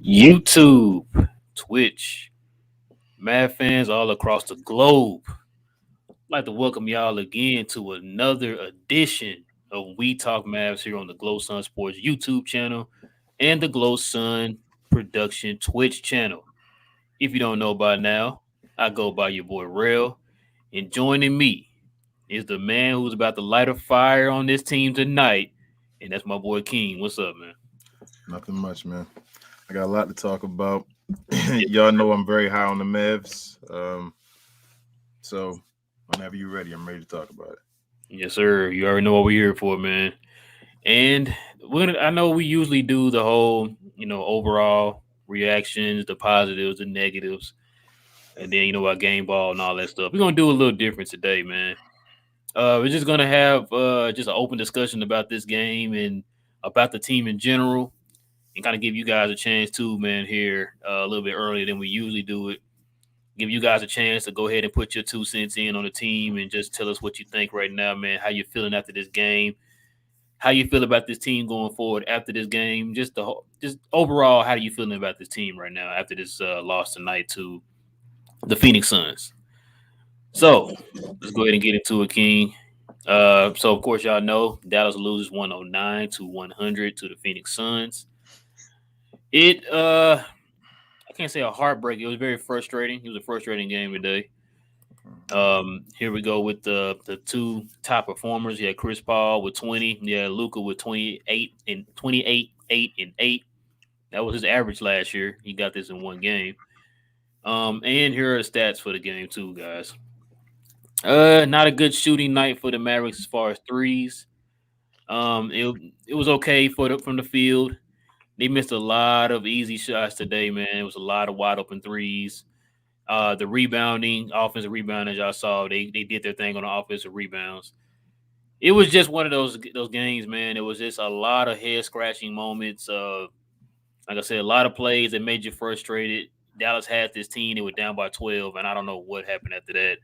YouTube, Twitch, Mav fans all across the globe. I'd like to welcome y'all again to another edition of We Talk Mavs here on the Glow Sun Sports YouTube channel and the Glow Sun Production Twitch channel. If you don't know by now, I go by your boy Rail, and joining me is the man who's about to light a fire on this team tonight, and that's my boy King. What's up, man? Nothing much, man. I got a lot to talk about. Yes, Y'all know I'm very high on the Mavs. So whenever you're ready, I'm ready to talk about it. yes, sir. You already know what we're here for, man. And I know we usually do the whole, overall reactions, the positives, the negatives, and then our game ball and all that stuff. We're gonna do a little different today, man. We're just gonna have just an open discussion about this game and about the team in general, and kind of give you guys a chance too, man. Here a little bit earlier than we usually do it. Give you guys a chance to go ahead and put your 2 cents in on the team and just tell us what you think right now, man. How you feeling after this game? How you feel about this team going forward after this game? Just overall, how are you feeling about this team right now after this loss tonight to the Phoenix Suns? So let's go ahead and get into it, King. So of course y'all know Dallas loses 109 to 100 to the Phoenix Suns. It I can't say a heartbreak. It was very frustrating. It was a frustrating game today. Here we go with the two top performers. You had Chris Paul with 20. You had Luca with 28 and 28, 8 and 8. That was his average last year. He got this in one game. And here are the stats for the game too, guys. Not a good shooting night for the Mavericks as far as threes. It was okay from the field. They missed a lot of easy shots today, man. It was a lot of wide open threes. The rebounding, offensive rebounding, as y'all saw, they did their thing on the offensive rebounds. It was just one of those games, man. It was just a lot of head scratching moments. Like I said, a lot of plays that made you frustrated. Dallas had this team; they were down by 12, and I don't know what happened after that.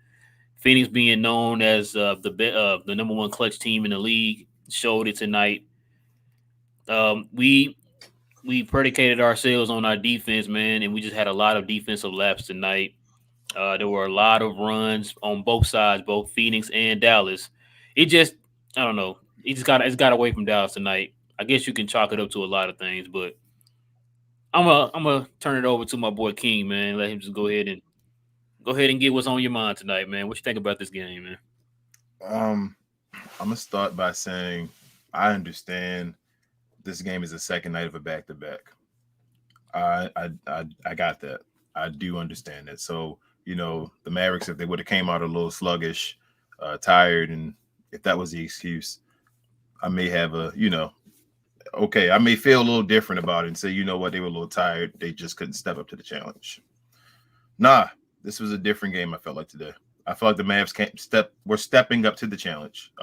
Phoenix, being known as the number one clutch team in the league, showed it tonight. We predicated ourselves on our defense, man, and we just had a lot of defensive laps tonight. There were a lot of runs on both sides, both Phoenix and Dallas. It just, I don't know. It's got away from Dallas tonight. I guess you can chalk it up to a lot of things, but I'm gonna turn it over to my boy King, man. Let him just go ahead and get what's on your mind tonight, man. What you think about this game, man? Um, I'm gonna start by saying I understand this game is the second night of a back to back. I got that. I do understand that. So the Mavericks, if they would have came out a little sluggish, tired, and if that was the excuse, I may have okay, I may feel a little different about it and say, you know what, they were a little tired. They just couldn't step up to the challenge. Nah, this was a different game. I felt like today. I felt like the Mavs can't step. We're stepping up to the challenge.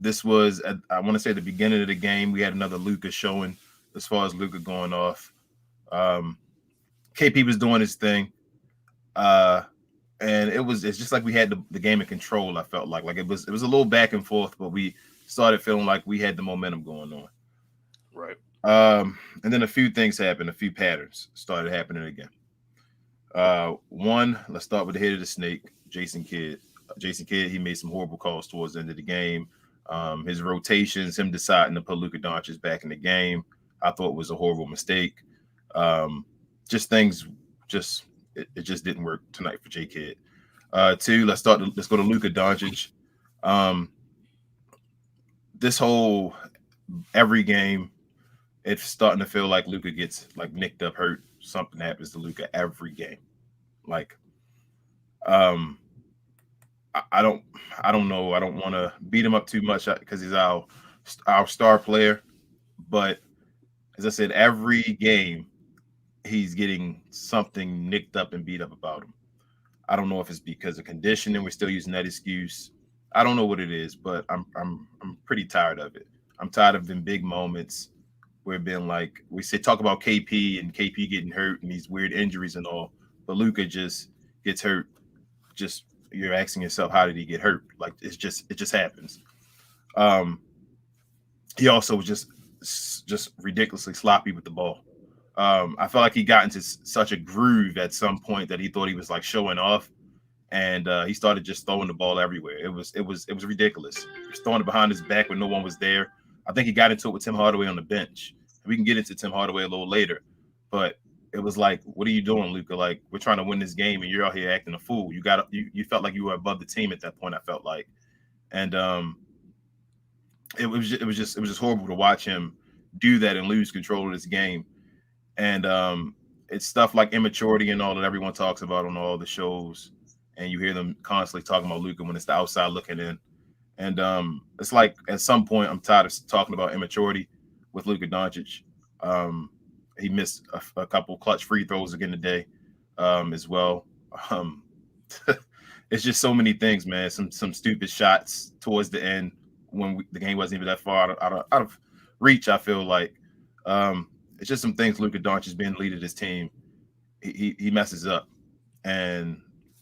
This was, I want to say, the beginning of the game. We had another Luca showing as far as Luca going off. KP was doing his thing, and it's just like we had the game in control. I felt like it was a little back and forth, but we started feeling like we had the momentum going on. Right. And then a few things happened. A few patterns started happening again. One, let's start with the head of the snake, Jason Kidd. Jason Kidd, he made some horrible calls towards the end of the game. His rotations, him deciding to put Luka Doncic back in the game, I thought was a horrible mistake. Just things, it just didn't work tonight for J Kidd. Two, let's go to Luka Doncic. This whole every game, it's starting to feel like Luka gets like nicked up, hurt. Something happens to Luka every game. Like, I don't know. I don't want to beat him up too much because he's our star player. But as I said, every game he's getting something nicked up and beat up about him. I don't know if it's because of conditioning. We're still using that excuse. I don't know what it is, but I'm pretty tired of it. I'm tired of them big moments where it been like we say talk about KP and KP getting hurt and these weird injuries and all, but Luca just gets hurt. Just you're asking yourself, how did he get hurt? Like it just happens. Um, he also was just ridiculously sloppy with the ball. I felt like he got into such a groove at some point that he thought he was like showing off, and he started just throwing the ball everywhere. It was ridiculous. He was throwing it behind his back when no one was there. I think he got into it with Tim Hardaway on the bench. We can get into Tim Hardaway a little later, but it was like, what are you doing, Luka? Like, we're trying to win this game, and you're out here acting a fool. You felt like you were above the team at that point. I felt like, and it was just horrible to watch him do that and lose control of this game. And it's stuff like immaturity and all that everyone talks about on all the shows, and you hear them constantly talking about Luka when it's the outside looking in. And it's like at some point I'm tired of talking about immaturity with Luka Doncic. Um, he missed a couple clutch free throws again today, as well. Um, it's just so many things, man. Some stupid shots towards the end when the game wasn't even that far out of reach. I feel like it's just some things Luka Doncic being the leader of this team. He messes up, and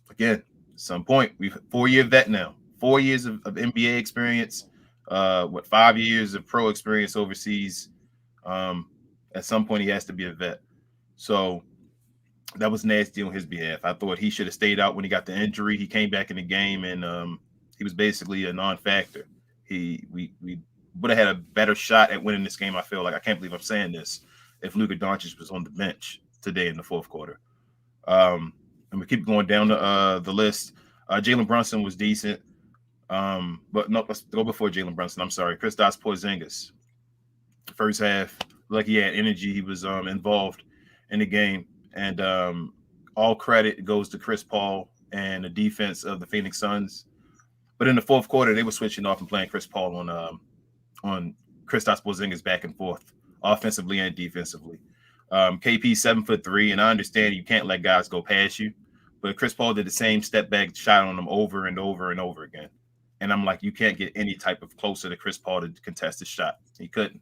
again, at some point we've 4 year vet now, 4 years of NBA experience, 5 years of pro experience overseas. Um, at some point he has to be a vet. So that was nasty on his behalf. I thought he should have stayed out when he got the injury. He came back in the game, and he was basically a non-factor. We would have had a better shot at winning this game. I feel like, I can't believe I'm saying this, if Luka Doncic was on the bench today in the fourth quarter. And we keep going down the list. Jalen Brunson was decent, but no, let's go before Jalen Brunson. I'm sorry, Kristaps Porzingis. First half, like he had energy. He was involved in the game, and all credit goes to Chris Paul and the defense of the Phoenix Suns. But in the fourth quarter, they were switching off and playing Chris Paul on Kristaps Porzingis back and forth, offensively and defensively. KP 7'3", and I understand you can't let guys go past you, but Chris Paul did the same step back shot on him over and over and over again. And I'm like, you can't get any type of closer to Chris Paul to contest his shot. He couldn't.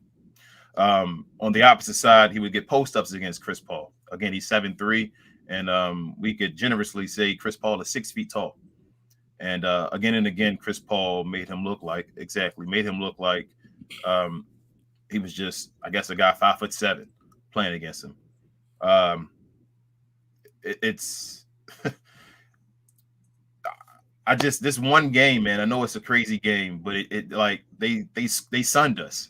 On the opposite side, he would get post ups against Chris Paul. Again, he's 7'3", and we could generously say Chris Paul is 6 feet tall. And again and again, Chris Paul made him look like um, he was just, I guess, a guy 5'7" playing against him. Um, it's I just, this one game, man. I know it's a crazy game, but it like they sunned us.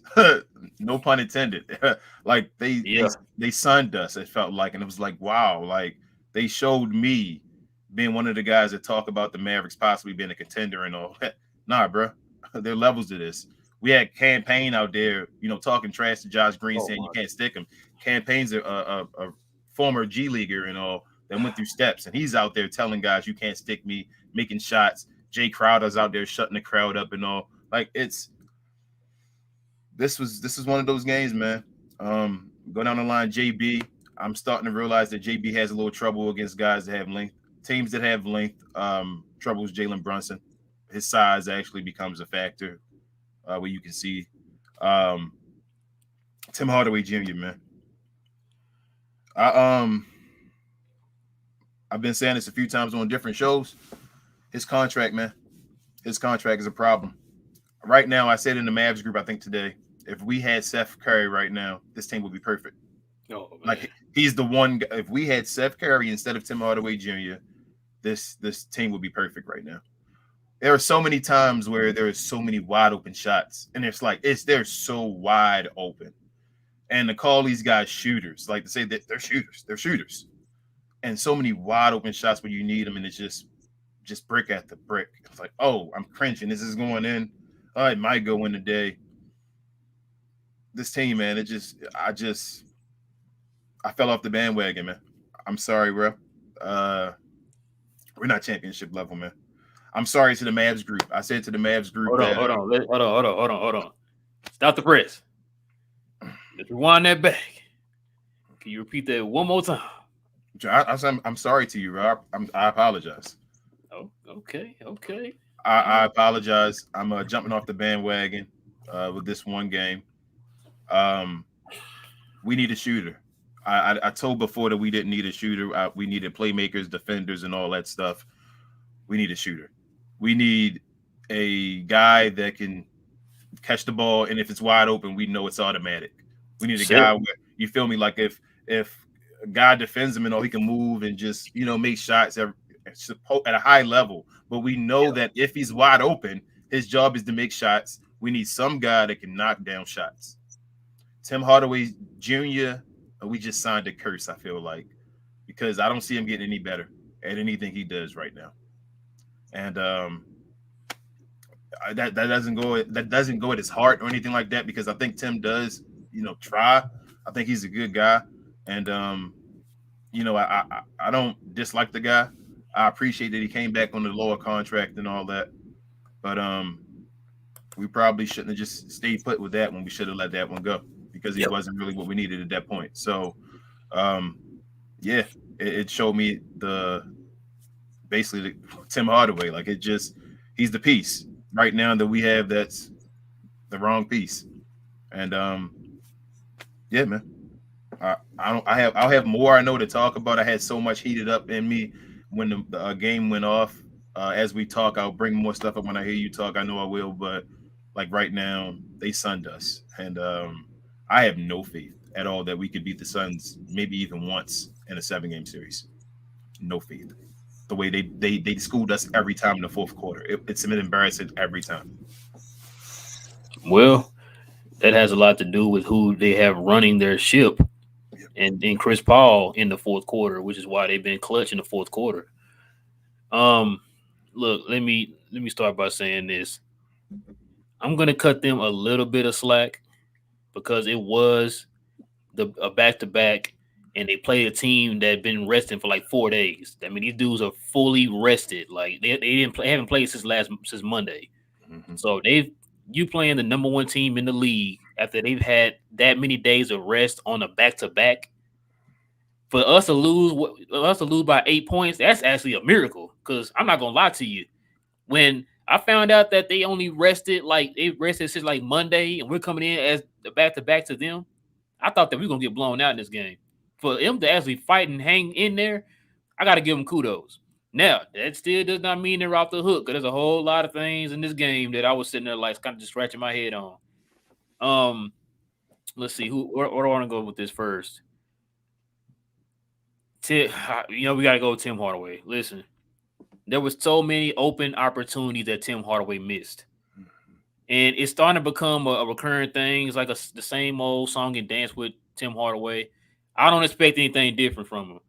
No pun intended. Like Yeah. they sunned us. It felt like, and it was like, wow, like they showed me, being one of the guys that talk about the Mavericks possibly being a contender and all that. Nah, bro, there are levels to this. We had Campaign out there, talking trash to Josh Green, Oh saying you my. can't stick him. Campaign's a former G leaguer and all that went through steps, and he's out there telling guys you can't stick me, making shots. Jay Crowder's out there shutting the crowd up and all. Like, this is one of those games, man. Go down the line, JB. I'm starting to realize that JB has a little trouble against guys that have length. Teams that have length, troubles Jalen Brunson. His size actually becomes a factor, where you can see um, Tim Hardaway Jr., man. I I've been saying this a few times on different shows. His contract, man. His contract is a problem. Right now, I said in the Mavs group, I think today, if we had Seth Curry right now, this team would be perfect. Oh man. Like, he's the one. If we had Seth Curry instead of Tim Hardaway Jr., this team would be perfect right now. There are so many times where there are so many wide open shots, and they're so wide open. And to call these guys shooters, like to say that they're shooters, and so many wide open shots where you need them, and it's just brick at the brick. It's like, oh, I'm cringing. This is going in. Oh, it might go in today. This team, man, I fell off the bandwagon, man. I'm sorry, bro. Uh, we're not championship level, man. I'm sorry to the Mavs group. I said to the Mavs group Hold on, that hold on, hold on. Stop the press. Let's rewind that back. Can you repeat that one more time? I'm sorry to you, Rob. I apologize. Oh, okay, okay. I apologize. I'm jumping off the bandwagon with this one game. Um, we need a shooter. I told before that we didn't need a shooter. We needed playmakers, defenders, and all that stuff. We need a shooter. We need a guy that can catch the ball, and if it's wide open, we know it's automatic. We need a Sip. guy where, you feel me, like if if a guy defends him and all, he can move and just make shots at a high level. But we know that if he's wide open, his job is to make shots. We need some guy that can knock down shots. Tim Hardaway Jr. We just signed a curse. I feel like because I don't see him getting any better at anything he does right now, and that doesn't go at his heart or anything like that because I think Tim does try. I think he's a good guy, and I don't dislike the guy. I appreciate that he came back on the lower contract and all that, but we probably shouldn't have just stayed put with that one. We should have let that one go because he Yep. wasn't really what we needed at that point. So, um, yeah, it showed me basically Tim Hardaway. Like he's the piece right now that we have that's the wrong piece. And yeah, man. I'll have more I know to talk about. I had so much heated up in me when the game went off. As we talk, I'll bring more stuff up when I hear you talk. I know I will, but like right now, they sunned us, and I have no faith at all that we could beat the Suns, maybe even once in a 7 game series. No faith. The way they schooled us every time in the fourth quarter, it's been embarrassing every time. Well, that has a lot to do with who they have running their ship, Yep. and Chris Paul in the fourth quarter, which is why they've been clutch in the fourth quarter. Um, Look, let me start by saying this. I'm gonna cut them a little bit of slack because it was the a back to back, and they played a team that had been resting for like 4 days. I mean, these dudes are fully rested. Like they didn't play, haven't played since Monday. Mhm. So they've you playing the number one team in the league after they've had that many days of rest on a back to back. For us to lose by 8 points, that's actually a miracle. Because I'm not gonna lie to you, when I found out that they rested since like Monday, and we're coming in as the back to back to them, I thought that we were gonna get blown out in this game. For them to actually fight and hang in there, I gotta give them kudos. Now, that still does not mean they're off the hook, because there's a whole lot of things in this game that I was sitting there like kind of just scratching my head on. Um, let's see where do I want to go with this first. Tim, we gotta go with Tim Hardaway. Listen, there was so many open opportunities that Tim Hardaway missed, and it's starting to become a recurring thing. It's like the same old song and dance with Tim Hardaway. I don't expect anything different from him.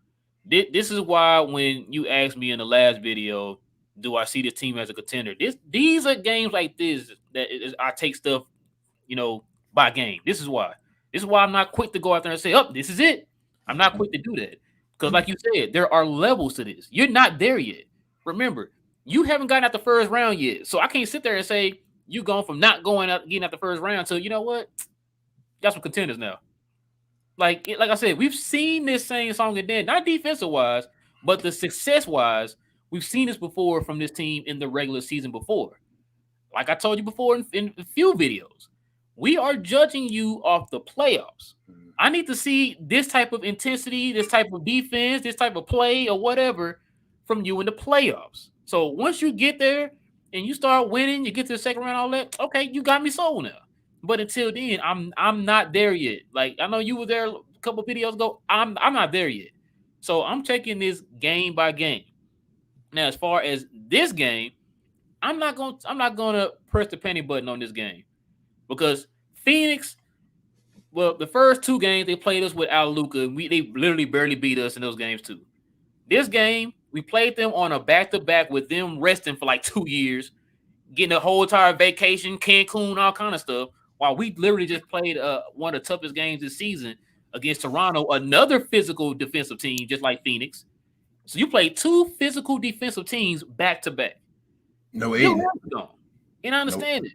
This is why when you asked me in the last video, do I see this team as a contender? These are games like this I take stuff, you know, by game. This is why. This is why I'm not quick to go out there and say, "Oh, this is it." I'm not quick to do that because, like you said, there are levels to this. You're not there yet. Remember, you haven't gotten out the first round yet, so I can't sit there and say you going from not going out getting out the first round to got some contenders now. Like I said, we've seen this same song and dance, not defensive wise, but the success wise. We've seen this before from this team in the regular season before. Like I told you before in a few videos, we are judging you off the playoffs. I need to see this type of intensity, this type of defense, this type of play, or whatever from you in the playoffs. So once you get there and you start winning, you get to the second round, all that. Okay, you got me sold now. But until then, I'm not there yet. Like I know you were there a couple videos ago. I'm not there yet. So I'm taking this game by game. Now, as far as this game, I'm not gonna press the penny button on this game because Phoenix. Well, the first two games they played us without Luca, and they literally barely beat us in those games too. This game we played them on a back to back with them resting for like 2 years, getting a whole entire vacation, Cancun, all kind of stuff. While we literally just played one of the toughest games this season against Toronto, another physical defensive team just like Phoenix. So you played two physical defensive teams back to back. No You're Aiden. gone. And I No. understand it.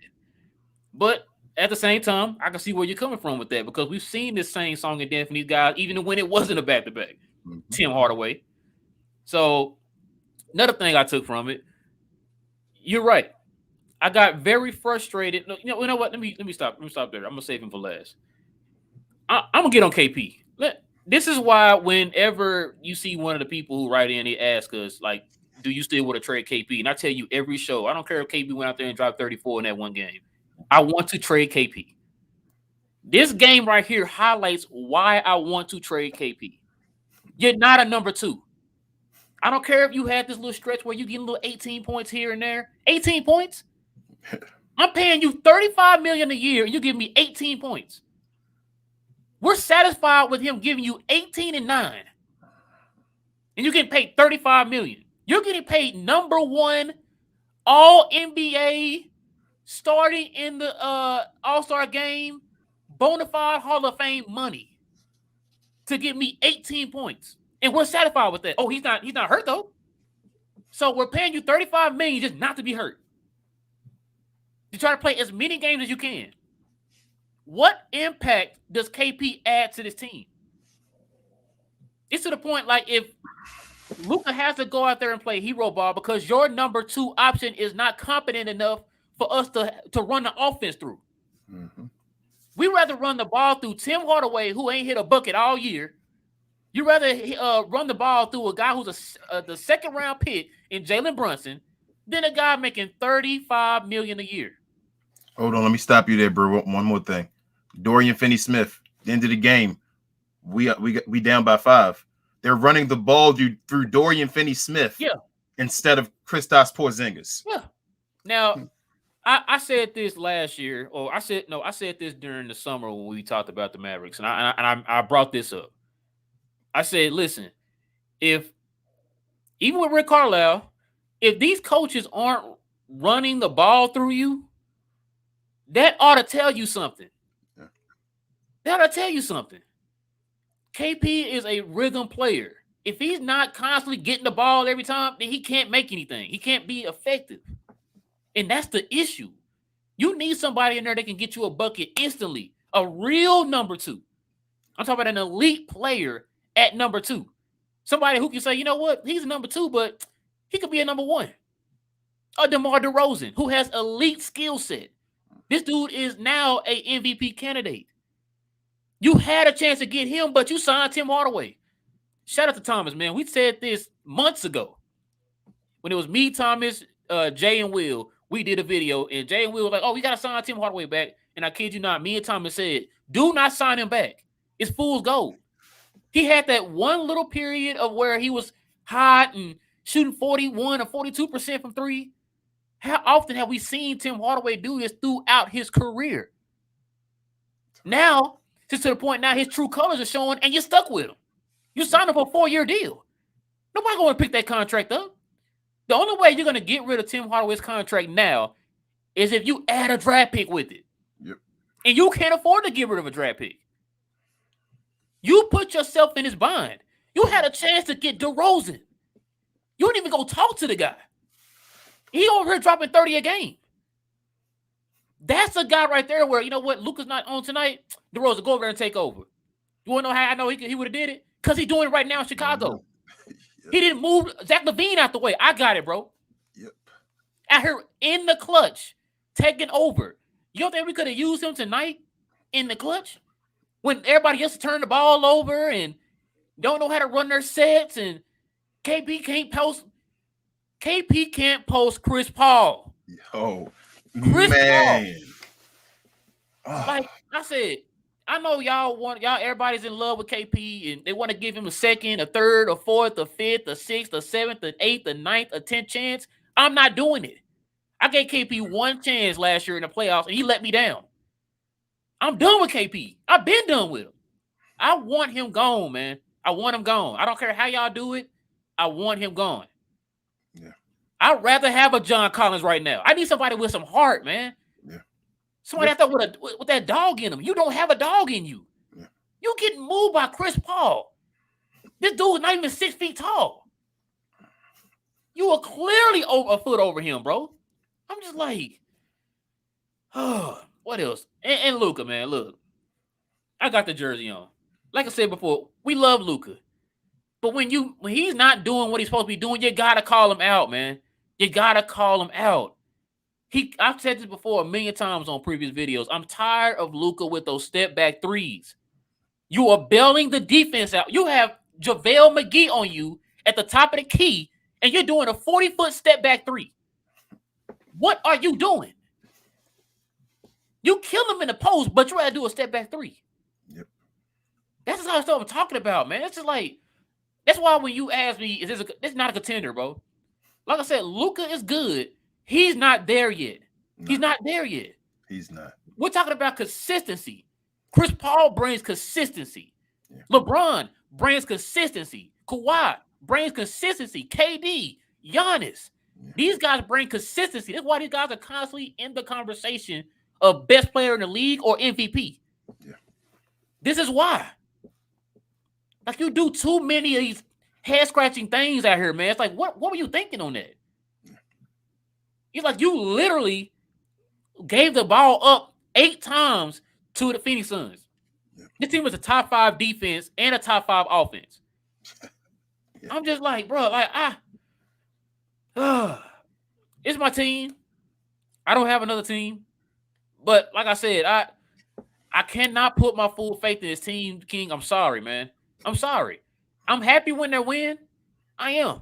But at the same time, I can see where you're coming from with that because we've seen this same song and dance from these guys, even when it wasn't a back to back. Mhm. Tim Hardaway. So another thing I took from it, you're right. I got very frustrated. No, you know what? Let me stop. Let me stop there. I'm gonna save him for last. I'm gonna get on KP. This is why whenever you see one of the people who write in, they ask us like, "Do you still want to trade KP?" And I tell you every show, I don't care if KP went out there and dropped 34 in that one game. I want to trade KP. This game right here highlights why I want to trade KP. You're not a number two. I don't care if you had this little stretch where you get a little 18 points here and there. 18 points? I'm paying you $35 million a year and you give me 18 points. We're satisfied with him giving you 18 and 9. And you're getting paid $35 million. You're getting paid number one all NBA starting in the All-Star game, bona fide Hall of Fame money to give me 18 points. And we're satisfied with that. Oh, he's not hurt though. So we're paying you $35 million just not to be hurt. You try to play as many games as you can. What impact does KP add to this team? It's to the point like if Luka has to go out there and play hero ball because your number two option is not competent enough for us to run the offense through. Mm-hmm. We rather run the ball through Tim Hardaway, who ain't hit a bucket all year. You rather run the ball through a guy who's the second round pick in Jalen Brunson than a guy making $35 million a year. Hold on, let me stop you there, bro. One more thing. Dorian Finney-Smith, the end of the game, we down by 5. They're running the ball through Dorian Finney-Smith instead of Kristaps Porzingis. Yeah. Now, I said this last year, or I said this during the summer when we talked about the Mavericks, and I brought this up. I said, listen, even with Rick Carlisle, if these coaches aren't running the ball through you, that ought to tell you something. Yeah. That ought to tell you something. KP is a rhythm player. If he's not constantly getting the ball every time, then he can't make anything. He can't be effective. And that's the issue. You need somebody in there that can get you a bucket instantly. A real number two. I'm talking about an elite player at number two. Somebody who can say, you know what, he's a number two, but he could be a number one. A DeMar DeRozan, who has elite skill set. This dude is now a MVP candidate. You had a chance to get him, but you signed Tim Hardaway. Shout out to Thomas, man. We said this months ago. When it was me, Thomas, Jay, and Will, we did a video, and Jay and Will were like, oh, we got to sign Tim Hardaway back. And I kid you not, me and Thomas said, do not sign him back. It's fool's gold. He had that one little period of where he was hot and shooting 41 or 42% from three. How often have we seen Tim Hardaway do this throughout his career? Now, just to the point now his true colors are showing, and you're stuck with him. You signed him for a 4-year deal. Nobody going to pick that contract up. The only way you're going to get rid of Tim Hardaway's contract now is if you add a draft pick with it. Yep. And you can't afford to get rid of a draft pick. You put yourself in his bind. You had a chance to get DeRozan. You didn't even go talk to the guy. He over here dropping 30 a game. That's a guy right there where, you know what, Luka's not on tonight. DeRozan, go over there and take over. You want to know how I know he would have did it? Because he's doing it right now in Chicago. Yep. He didn't move Zach LaVine out the way. I got it, bro. Yep. Out here in the clutch, taking over. You don't think we could have used him tonight in the clutch? When everybody else turned the ball over and don't know how to run their sets, and KP can't post Chris Paul. Yo, Chris Paul. Like I said, I know everybody's in love with KP and they want to give him a second, a third, a fourth, a fifth, a sixth, a seventh, an eighth, a ninth, a 10th chance. I'm not doing it. I gave KP one chance last year in the playoffs and he let me down. I'm done with KP. I've been done with him. I want him gone, man. I want him gone. I don't care how y'all do it. I want him gone. Yeah. I'd rather have a John Collins right now. I need somebody with some heart, man. Yeah. Somebody out there with that dog in him. You don't have a dog in you. Yeah. You getting moved by Chris Paul. This dude is not even 6 feet tall. You are clearly a foot over him, bro. I'm just like, oh. What else? And Luka, man, look. I got the jersey on. Like I said before, we love Luka. But when he's not doing what he's supposed to be doing, you gotta call him out, man. You gotta call him out. I've said this before a million times on previous videos. I'm tired of Luka with those step back threes. You are bailing the defense out. You have JaVale McGee on you at the top of the key, and you're doing a 40-foot step back three. What are you doing? You kill him in the post, but you rather do a step back three. Yep. That's just how stuff I'm talking about, man. It's just like that's why when you ask me, this not a contender, bro? Like I said, Luka is good. He's not there yet. No, He's not there yet. he's not. We're talking about consistency. Chris Paul brings consistency. Yeah. LeBron brings consistency. Kawhi brings consistency. KD, Giannis. Yeah. These guys bring consistency. That's why these guys are constantly in the conversation of best player in the league or MVP. Yeah. This is why. Like you do too many of these head scratching things out here, man. It's like what were you thinking on that? Yeah. It's like you literally gave the ball up 8 times to the Phoenix Suns. Yeah. This team was a top 5 defense and a top 5 offense. Yeah. I'm just like, bro, like it's my team. I don't have another team. But like I said, I cannot put my full faith in this team, King. I'm sorry, man. I'm sorry. I'm happy when they win. I am.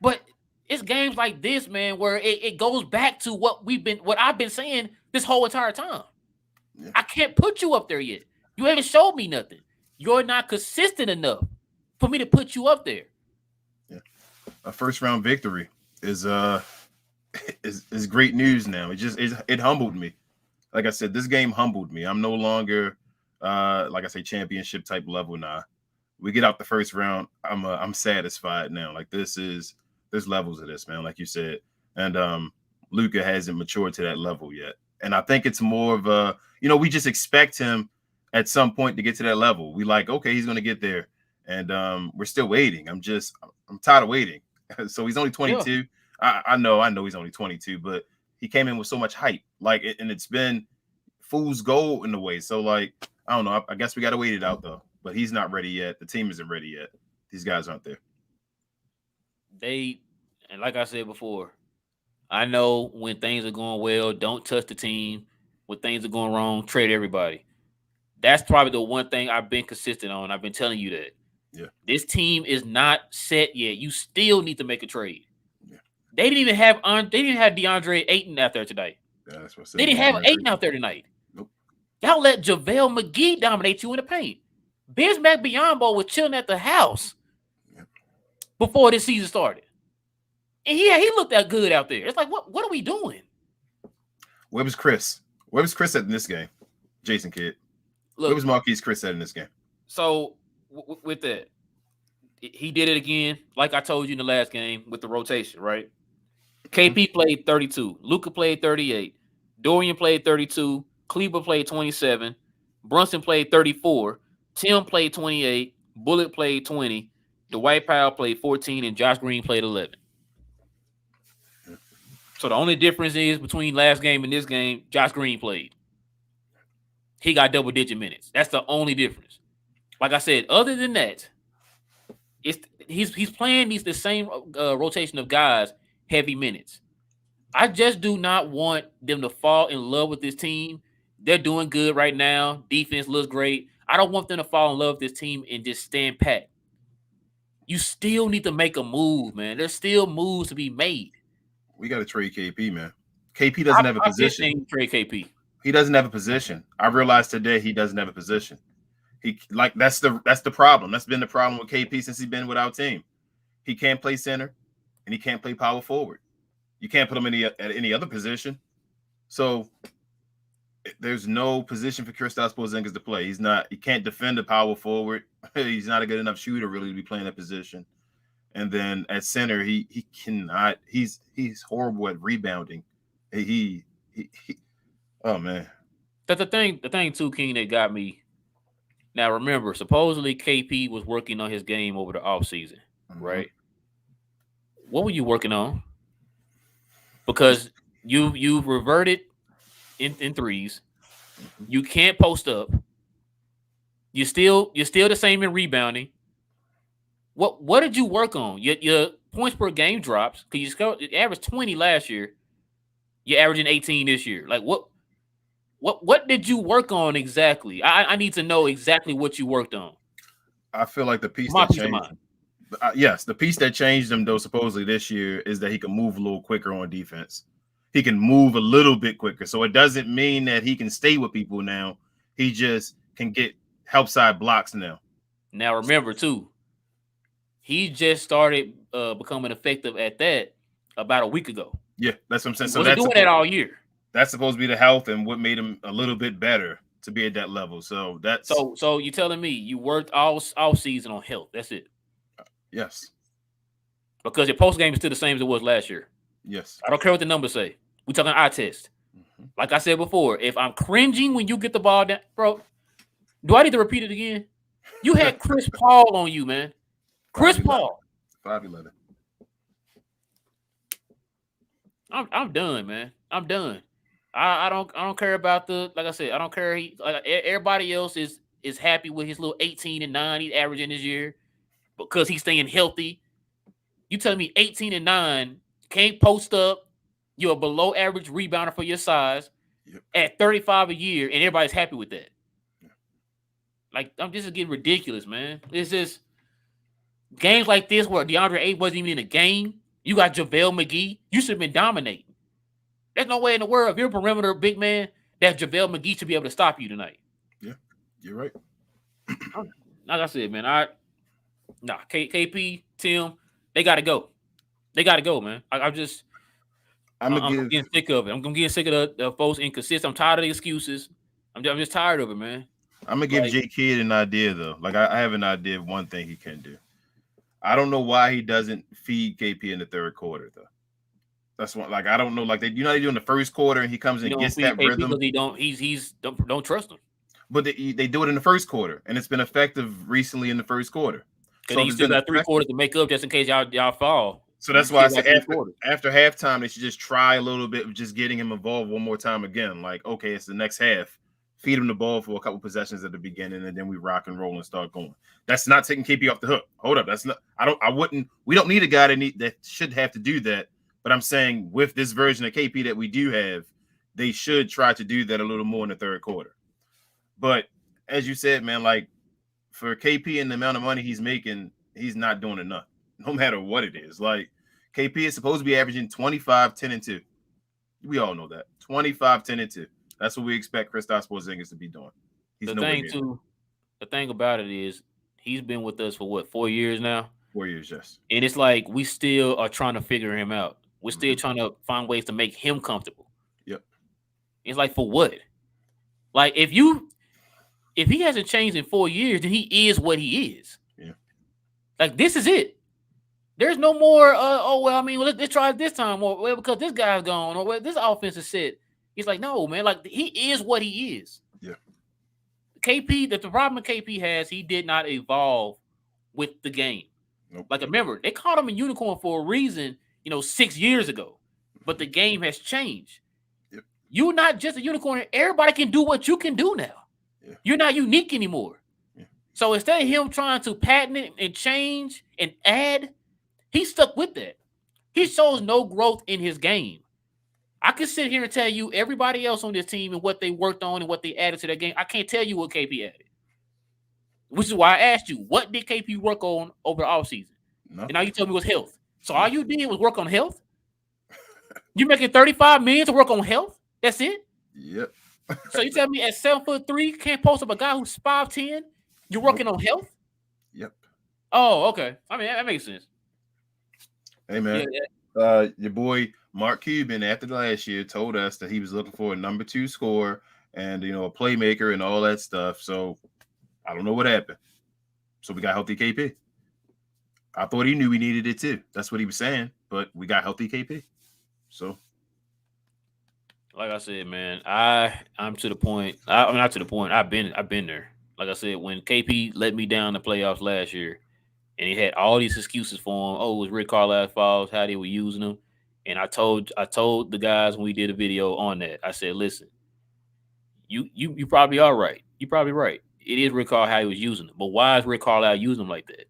But it's games like this, man, where it goes back to what I've been saying this whole entire time. Yeah. I can't put you up there yet. You haven't showed me nothing. You're not consistent enough for me to put you up there. Yeah. A first round victory is great news now. It humbled me. Like I said, this game humbled me. I'm no longer like I say championship type level now. We get out the first round, I'm satisfied now. Like there's levels of this, man, like you said. And Luka hasn't matured to that level yet. And I think it's more of a, we just expect him at some point to get to that level. We like, okay, he's going to get there. And we're still waiting. I'm tired of waiting. So he's only 22. Yeah. I know he's only 22, but he came in with so much hype. Like, and it's been fool's gold in a way. So, like, I don't know. I guess we got to wait it out, though. But he's not ready yet. The team isn't ready yet. These guys aren't there. And like I said before, I know when things are going well, don't touch the team. When things are going wrong, trade everybody. That's probably the one thing I've been consistent on. I've been telling you that. Yeah. This team is not set yet. You still need to make a trade. Yeah. They didn't even have DeAndre Ayton out there today. Yeah, that's what I said. They didn't have Ayton out there tonight. Nope. Y'all let JaVale McGee dominate you in the paint. Bismack Biyombo was chilling at the house before this season started. And he looked that good out there. It's like, what are we doing? Where was Chris? Where was Chris at in this game? Jason Kidd. Where was Marquise Chris at in this game? So, with that, he did it again, like I told you in the last game with the rotation, right? KP played 32. Luka played 38. Dorian played 32. Kleber played 27. Brunson played 34. Tim played 28. Bullock played 20. Dwight Powell played 14. And Josh Green played 11. So the only difference is between last game and this game, Josh Green played. He got double-digit minutes. That's the only difference. Like I said, other than that, he's playing the same rotation of guys, heavy minutes. I just do not want them to fall in love with this team. They're doing good right now. Defense looks great. I don't want them to fall in love with this team and just stand pat. You still need to make a move, man. There's still moves to be made. We got to trade KP, man. KP doesn't have a position. Trade KP. He doesn't have a position. I realized today he doesn't have a position. That's the problem. That's been the problem with KP since he's been with our team. He can't play center and he can't play power forward. You can't put him at any other position. So there's no position for Kristaps Porzingis to play. He can't defend a power forward. He's not a good enough shooter really to be playing that position. And then at center, he cannot. He's horrible at rebounding. He oh man. That's the thing too, King, that got me. Now remember, supposedly KP was working on his game over the offseason, right? What were you working on? Because you reverted in threes. You can't post up. You're still the same in rebounding. What did you work on? Your points per game drops because you averaged 20 last year. You're averaging 18 this year. Like what did you work on exactly? I need to know exactly what you worked on. I feel like the piece that changed. Yes, the piece that changed him though supposedly this year is that he can move a little quicker on defense. he can move a little bit quicker. So it doesn't mean that he can stay with people now. He just can get help side blocks now. Now remember too, he just started becoming effective at that about a week ago. Yeah, that's what I'm saying. He So wasn't doing that all year. that's supposed to be the health and what made him a little bit better to be at that level. So that's So you're telling me you worked all season on health. That's it. yes. Because your post game is still the same as it was last year. Yes. I don't care what the numbers say. We talking eye test. Mm-hmm. Like I said before, if I'm cringing when you get the ball down, bro, do I need to repeat it again? You had Chris Paul on you, man. Chris 5'11". Paul. 5'11". I'm done, man. I'm done. I don't care about like I said, I don't care. Everybody else is happy with his little 18-9 he's averaging this year because he's staying healthy. You telling me 18-9 can't post up? You're a below average rebounder for your size at 35 a year, and everybody's happy with that. Like, this is getting ridiculous, man. It's just games like this where DeAndre Ayton wasn't even in a game. You got JaVale McGee. You should have been dominating. There's no way in the world, if you're a perimeter big man, that JaVale McGee should be able to stop you tonight. Yeah, you're right. Like I said, man, KP, Tim, they got to go. They got to go, man. I'm getting sick of it. I'm getting sick of the folks inconsistent. I'm tired of the excuses. I'm just tired of it, man. I'm gonna give J Kidd an idea though. Like I have an idea of one thing he can do. I don't know why he doesn't feed KP in the third quarter though. That's what, like, I don't know. Like they do in the first quarter, and he comes and gets that rhythm. Because don't trust him. But they do it in the first quarter, and it's been effective recently in the first quarter. Because you still got 3 quarters to make up just in case y'all fall. So that's why I said after halftime, they should just try a little bit of just getting him involved one more time again. Like, okay, it's the next half. Feed him the ball for a couple possessions at the beginning, and then we rock and roll and start going. That's not taking KP off the hook. Hold up. That's not. We don't need a guy that should have to do that. But I'm saying with this version of KP that we do have, they should try to do that a little more in the third quarter. But as you said, man, like for KP and the amount of money he's making, he's not doing enough, no matter what it is. Like KP is supposed to be averaging 25, 10, and 2. We all know that. 25, 10, and 2. That's what we expect Kristaps Porzingis to be doing. The thing about it is he's been with us for what, 4 years now? 4 years, yes. And it's like we still are trying to figure him out. We're still trying to find ways to make him comfortable. Yep. It's like, for what? Like if he hasn't changed in 4 years, then he is what he is. Yeah. Like this is it. There's no more. Let's try it this time, or because this guy's gone, or this offense is set. He's like, no, man. Like he is what he is. Yeah. KP. The problem KP has, he did not evolve with the game. Nope. Like remember, they called him a unicorn for a reason. 6 years ago, but the game has changed. Yep. You're not just a unicorn. Everybody can do what you can do now. Yeah. You're not unique anymore. Yeah. So instead of him trying to patent it and change and add, he stuck with that. He shows no growth in his game. I can sit here and tell you everybody else on this team and what they worked on and what they added to their game. I can't tell you what KP added. Which is why I asked you, what did KP work on over the offseason? And now you tell me it was health. So all you did was work on health? You making $35 million to work on health? That's it? Yep. So you tell me at 7'3" can't post up a guy who's 5'10"? You're working on health? Yep. Oh, okay. I mean, that makes sense. Hey man, your boy Mark Cuban after the last year told us that he was looking for a number 2 scorer and a playmaker and all that stuff. So I don't know what happened. So we got healthy KP. I thought he knew we needed it too. That's what he was saying. But we got healthy KP. So, like I said, man, I'm to the point. I'm not to the point. I've been there. Like I said, when KP let me down in the playoffs last year, and he had all these excuses for him. Oh, it was Rick Carlisle's fault. How they were using him. And I told the guys when we did a video on that. I said, listen, you probably are right. You're probably right. It is Rick Carlisle how he was using him. But why is Rick Carlisle using him like that?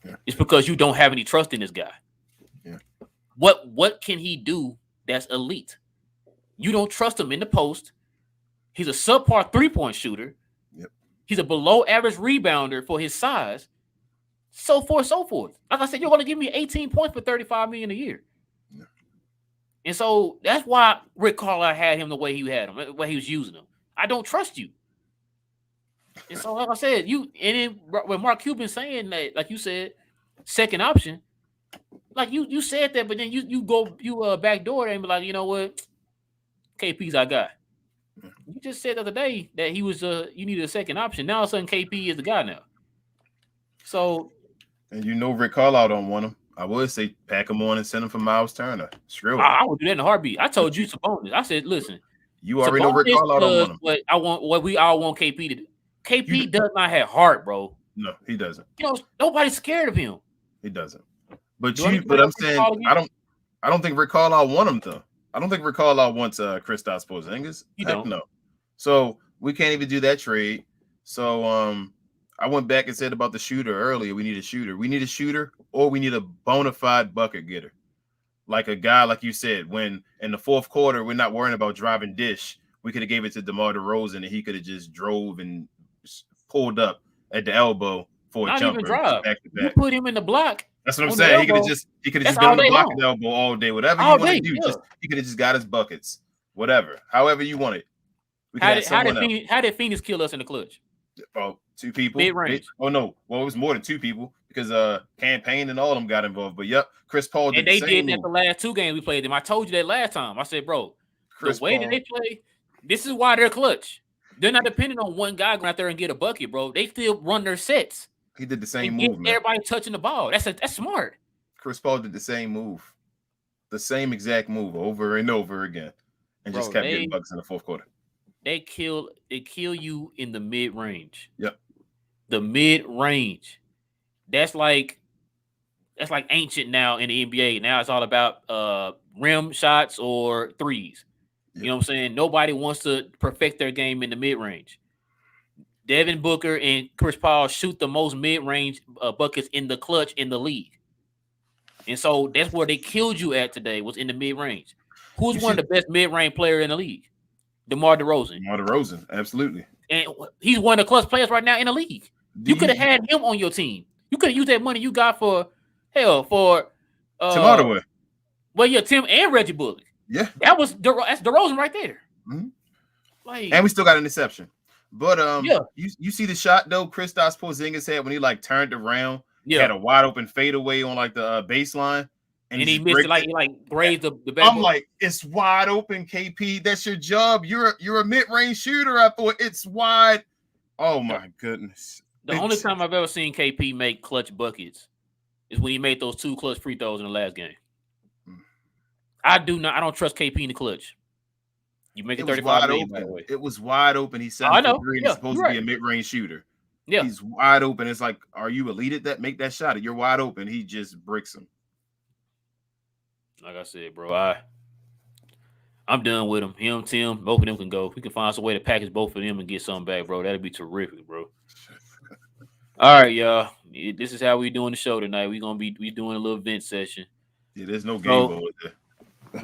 Yeah. It's because you don't have any trust in this guy. Yeah. What can he do that's elite? You don't trust him in the post. He's a subpar 3-point shooter. Yep. He's a below average rebounder for his size. So forth, so forth. Like I said, you're going to give me 18 points for $35 million a year. Yeah. And so that's why Rick Carlisle had him the way he had him, the way he was using him. I don't trust you. And so, like I said, then when Mark Cuban saying that, like you said, second option, like you said that, but then you backdoor and be like, you know what, KP's our guy. You just said the other day that he was you needed a second option. Now all of a sudden KP is the guy now. So And Rick Carlisle don't want him. I would say pack him on and send him for Miles Turner. Screw it. I would do that in a heartbeat. I told But you Sabonis. I said, listen, you already know Rick Sabonis Carlisle don't does want him. what we all want KP to do. KP does not have heart, bro. No, he doesn't. Nobody's scared of him. He doesn't. But But I'm saying I don't think Rick Carlisle want him though. I don't think Rick Carlisle wants Kristaps Porzingis. You Heck don't. no. So we can't even do that trade. So I went back and said about the shooter earlier. We need a shooter. We need a shooter, or we need a bona fide bucket getter. Like a guy, like you said, when in the fourth quarter, we're not worrying about driving dish. We could have gave it to DeMar DeRozan, and he could have just drove and pulled up at the elbow for a Not jumper. even drive. Back to You back. put him in the block. That's what I'm saying. He could have just been on the block at the elbow all day. Whatever you want to do, he could have just got his buckets. Whatever. However you want it. How did Phoenix kill us in the clutch? Oh, two people. Mid-range. Oh no. Well, it was more than two people because Campaign and all of them got involved. But yep, Chris Paul did. And they did that the last two games we played them. I told you that last time. I said, bro, the way that they play, this is why they're clutch. They're not dependent on one guy going out there and get a bucket, bro. They still run their sets. He did the same move, man. Everybody touching the ball. That's smart. Chris Paul did the same move, the same exact move over and over again, and just kept getting buckets in the fourth quarter. They kill you in the mid range. Yep. The mid range. That's like ancient now in the NBA. Now it's all about rim shots or threes. Yep. You know what I'm saying? Nobody wants to perfect their game in the mid range. Devin Booker and Chris Paul shoot the most mid range buckets in the clutch in the league. And so that's where they killed you at today, was in the mid range. Who's one of the best mid range players in the league? DeMar DeRozan. DeMar DeRozan, absolutely. And he's one of the clutch players right now in the league. You could have had him on your team. You could have used that money you got for Tim Hardaway. Well, yeah, Tim and Reggie Bullock. Yeah. That's DeRozan right there. Mm-hmm. And we still got an interception. But you see the shot though Kristaps Porzingis had when he turned around, had a wide open fadeaway on the baseline, and he missed it he grazed the back. I'm like, it's wide open, KP. That's your job. You're a mid-range shooter. I thought it's wide. Oh my goodness. The only time I've ever seen KP make clutch buckets is when he made those two clutch free throws in the last game. I don't trust KP in the clutch. You make it 35 million, by the way. It was wide open. He's 7'3". He's supposed to be a mid-range shooter. Yeah. He's wide open. It's like, are you elite at that? Make that shot. You're wide open. He just bricks him. Like I said, bro, I'm done with him. Him, Tim, both of them can go. If we can find some way to package both of them and get something back, bro, that'd be terrific, bro. All right, y'all. This is how we doing the show tonight. We doing a little vent session. Yeah, there's no game ball with that.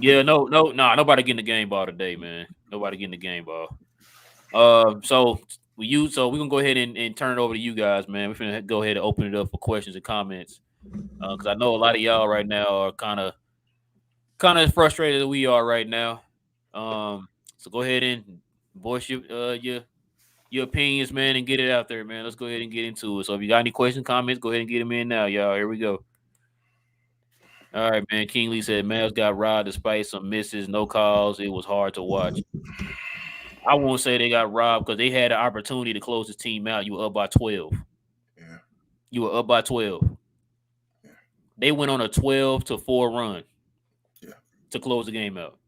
Yeah, nobody getting the game ball today, man. Nobody getting the game ball. So we're gonna go ahead and turn it over to you guys, man. We're gonna go ahead and open it up for questions and comments. Because I know a lot of y'all right now are kind of as frustrated as we are right now. So go ahead and voice your opinions, man, and get it out there, man. Let's go ahead and get into it. So if you got any questions, comments, go ahead and get them in now, y'all. Here we go. All right, man. King Lee said Mavs got robbed despite some misses, no calls. It was hard to watch. I won't say they got robbed because they had an opportunity to close this team out. You were up by 12. Yeah. You were up by 12. Yeah. They went on a 12-4 run. Yeah. To close the game out.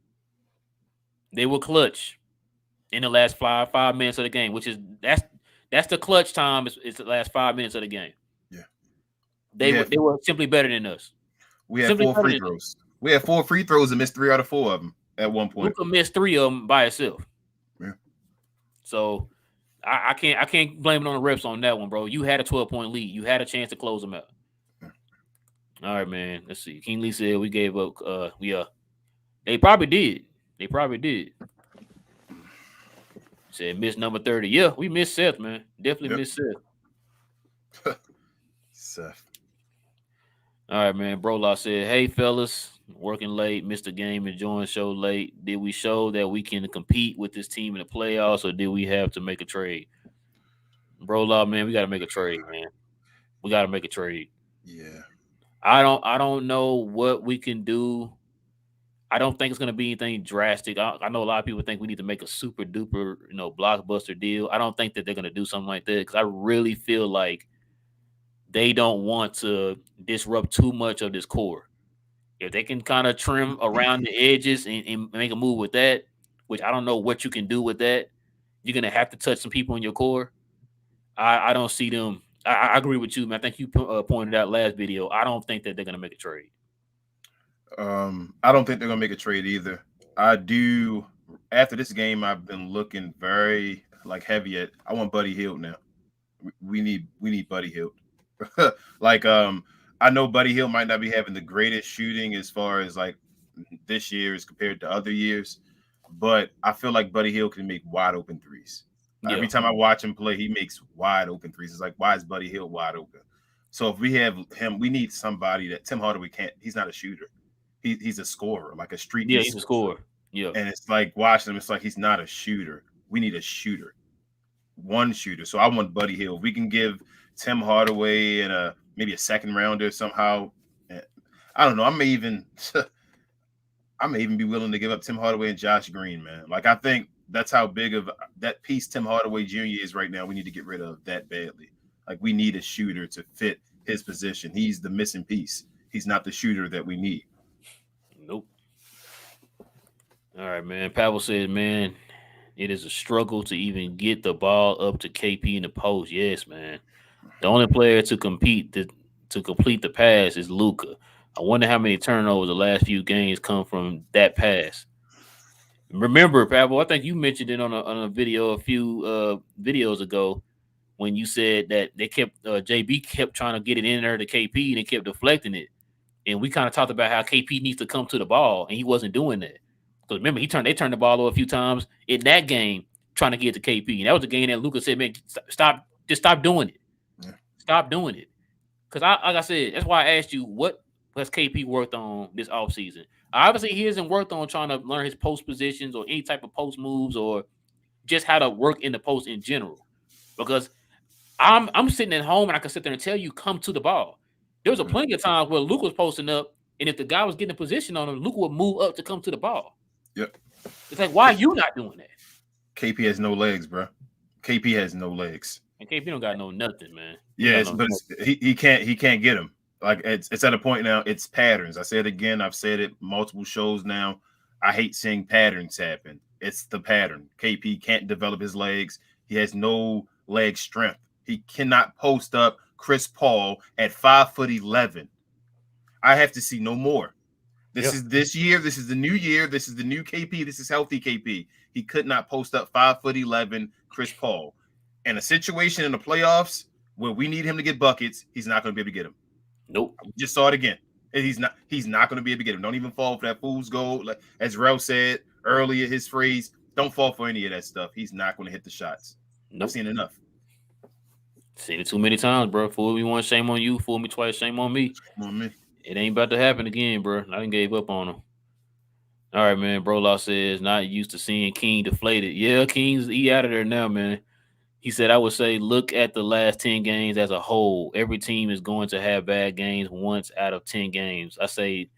They were clutch in the last five minutes of the game, which is that's the clutch time. It's the last 5 minutes of the game. Yeah. They were simply better than us. We had 4 free throws. We had 4 free throws and missed 3 out of 4 of them at one point. Luka missed 3 of them by itself. Yeah. So I can't blame it on the refs on that one, bro. You had a 12-point lead. You had a chance to close them out. Yeah. All right, man. Let's see. King Lee said we gave up. They probably did. Said miss number 30. Yeah, we missed Seth, man. Definitely missed Seth. Seth. All right, man. Bro Law said, hey, fellas, Working late, missed the game, and joined show late. Did we show that we can compete with this team in the playoffs, or did we have to make a trade? Bro, law man, we got to make a trade, man. We got to make a trade. Yeah. I don't know what we can do. I don't think it's gonna be anything drastic. I know a lot of people think we need to make a super duper, blockbuster deal. I don't think that they're gonna do something like that because I really feel like they don't want to disrupt too much of this core. If they can kind of trim around the edges and make a move with that, which I don't know what you can do with that, you're gonna have to touch some people in your core. I don't see them. I agree with you, man. I think you pointed out last video. I don't think that they're gonna make a trade. I don't think they're gonna make a trade either. I do. After this game, I've been looking very like heavy at. I want Buddy Hield now. We need Buddy Hield. like I know Buddy Hield might not be having the greatest shooting as far as like this year as compared to other years, but I feel like Buddy Hield can make wide open threes. Yeah, Every time I watch him play, he makes wide open threes. It's like, why is Buddy Hield wide open? So if we have him, we need somebody that Tim Hardaway can't. He's not a shooter. He's a scorer, like a streaky yeah, he's a scorer. scorer. Yeah, And it's like watching him. It's like he's not a shooter. We need a shooter, one shooter. So I want Buddy Hield. We can give Tim Hardaway and maybe a second rounder somehow. I don't know. I may even be willing to give up Tim Hardaway and Josh Green, man. Like I think that's how big of that piece Tim Hardaway Jr. is right now. We need to get rid of that badly. Like we need a shooter to fit his position. He's the missing piece. He's not the shooter that we need. nope. All right, man. Pavel says, man, it is a struggle to even get the ball up to KP in the post. Yes, man. The only player to complete the pass is Luca. I wonder how many turnovers the last few games come from that pass. Remember, Pavel, I think you mentioned it on a video a few videos ago when you said that they kept JB kept trying to get it in there to KP and they kept deflecting it. And we kind of talked about how KP needs to come to the ball, and he wasn't doing that. Because remember, they turned the ball over a few times in that game trying to get to KP. And that was a game that Lucas said, man, stop doing it. Yeah. Stop doing it. Because like I said, that's why I asked you what has KP worked on this offseason. Obviously, he hasn't worked on trying to learn his post positions or any type of post moves or just how to work in the post in general. Because I'm sitting at home and I can sit there and tell you, come to the ball. There was a plenty of times where Luke was posting up, and if the guy was getting a position on him, Luke would move up to come to the ball. Yep. It's like, why are you not doing that? KP has no legs, bro. KP has no legs. And KP don't got no nothing, man. Yes, but he can't get him. Like it's at a point now. It's patterns. I said it again. I've said it multiple shows now. I hate seeing patterns happen. It's the pattern. KP can't develop his legs. He has no leg strength. He cannot post up Chris Paul at 5'11". I have to see no more. This is this year. This is the new year. This is the new KP. This is healthy KP. He could not post up 5'11" Chris Paul. In a situation in the playoffs where we need him to get buckets, he's not going to be able to get them. Nope. We just saw it again. And he's not going to be able to get him. Don't even fall for that fool's gold. Like as Rel said earlier, his phrase, don't fall for any of that stuff. He's not going to hit the shots. Nope. I've seen enough. Seen it too many times, bro. Fool me once, shame on you. Fool me twice, shame on me. Shame on me. It ain't about to happen again, bro. I done gave up on him. All right, man. Bro Law says not used to seeing King deflated. Yeah, he out of there now, man. He said, I would say look at the last 10 games as a whole. Every team is going to have bad games once out of 10 games. I say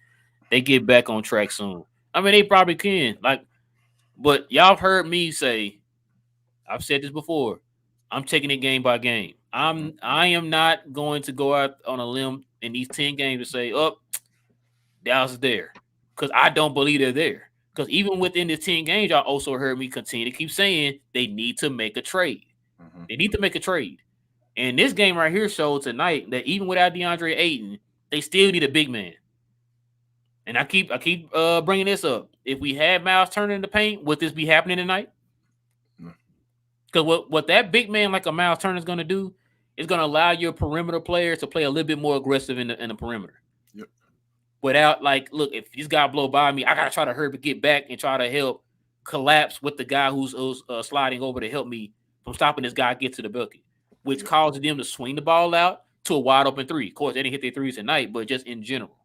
they get back on track soon. I mean, they probably can. But y'all have heard me say, I've said this before. I'm taking it game by game. I am not going to go out on a limb in these 10 games and say, oh, Dallas is there. Because I don't believe they're there. Because even within the 10 games, y'all also heard me continue to keep saying they need to make a trade. Mm-hmm. They need to make a trade. And this game right here showed tonight that even without DeAndre Ayton, they still need a big man. And I keep bringing this up. If we had Miles Turner in the paint, would this be happening tonight? Because what that big man like a Miles Turner is going to do is going to allow your perimeter players to play a little bit more aggressive in the perimeter. Yep. Without look, if this guy blow by me, I got to try to hurry to get back and try to help collapse with the guy who's sliding over to help me from stopping this guy get to the bucket, which causes them to swing the ball out to a wide open three. Of course, they didn't hit their threes tonight, but just in general.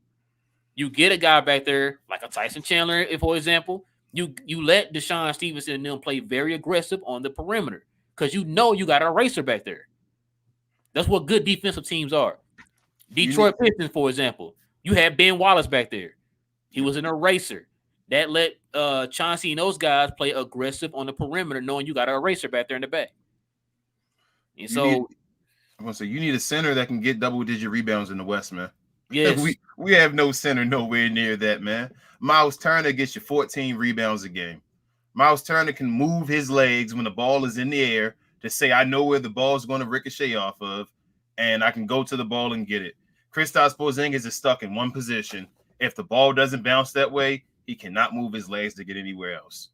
You get a guy back there like a Tyson Chandler, if for example. You let Deshaun Stevenson and them play very aggressive on the perimeter because you know you got an eraser back there. That's what good defensive teams are. You need. Detroit Pistons, for example, you had Ben Wallace back there. He Yep. was an eraser. That let Chauncey and those guys play aggressive on the perimeter, knowing you got an eraser back there in the back. And You need. so, I'm gonna say you need a center that can get double-digit rebounds in the West, man. yes, we have no center nowhere near that, man. Miles Turner gets you 14 rebounds a game. Miles Turner can move his legs when the ball is in the air to say, I know where the ball is going to ricochet off of, and I can go to the ball and get it. Kristaps Porzingis is stuck in one position. If the ball doesn't bounce that way, he cannot move his legs to get anywhere else.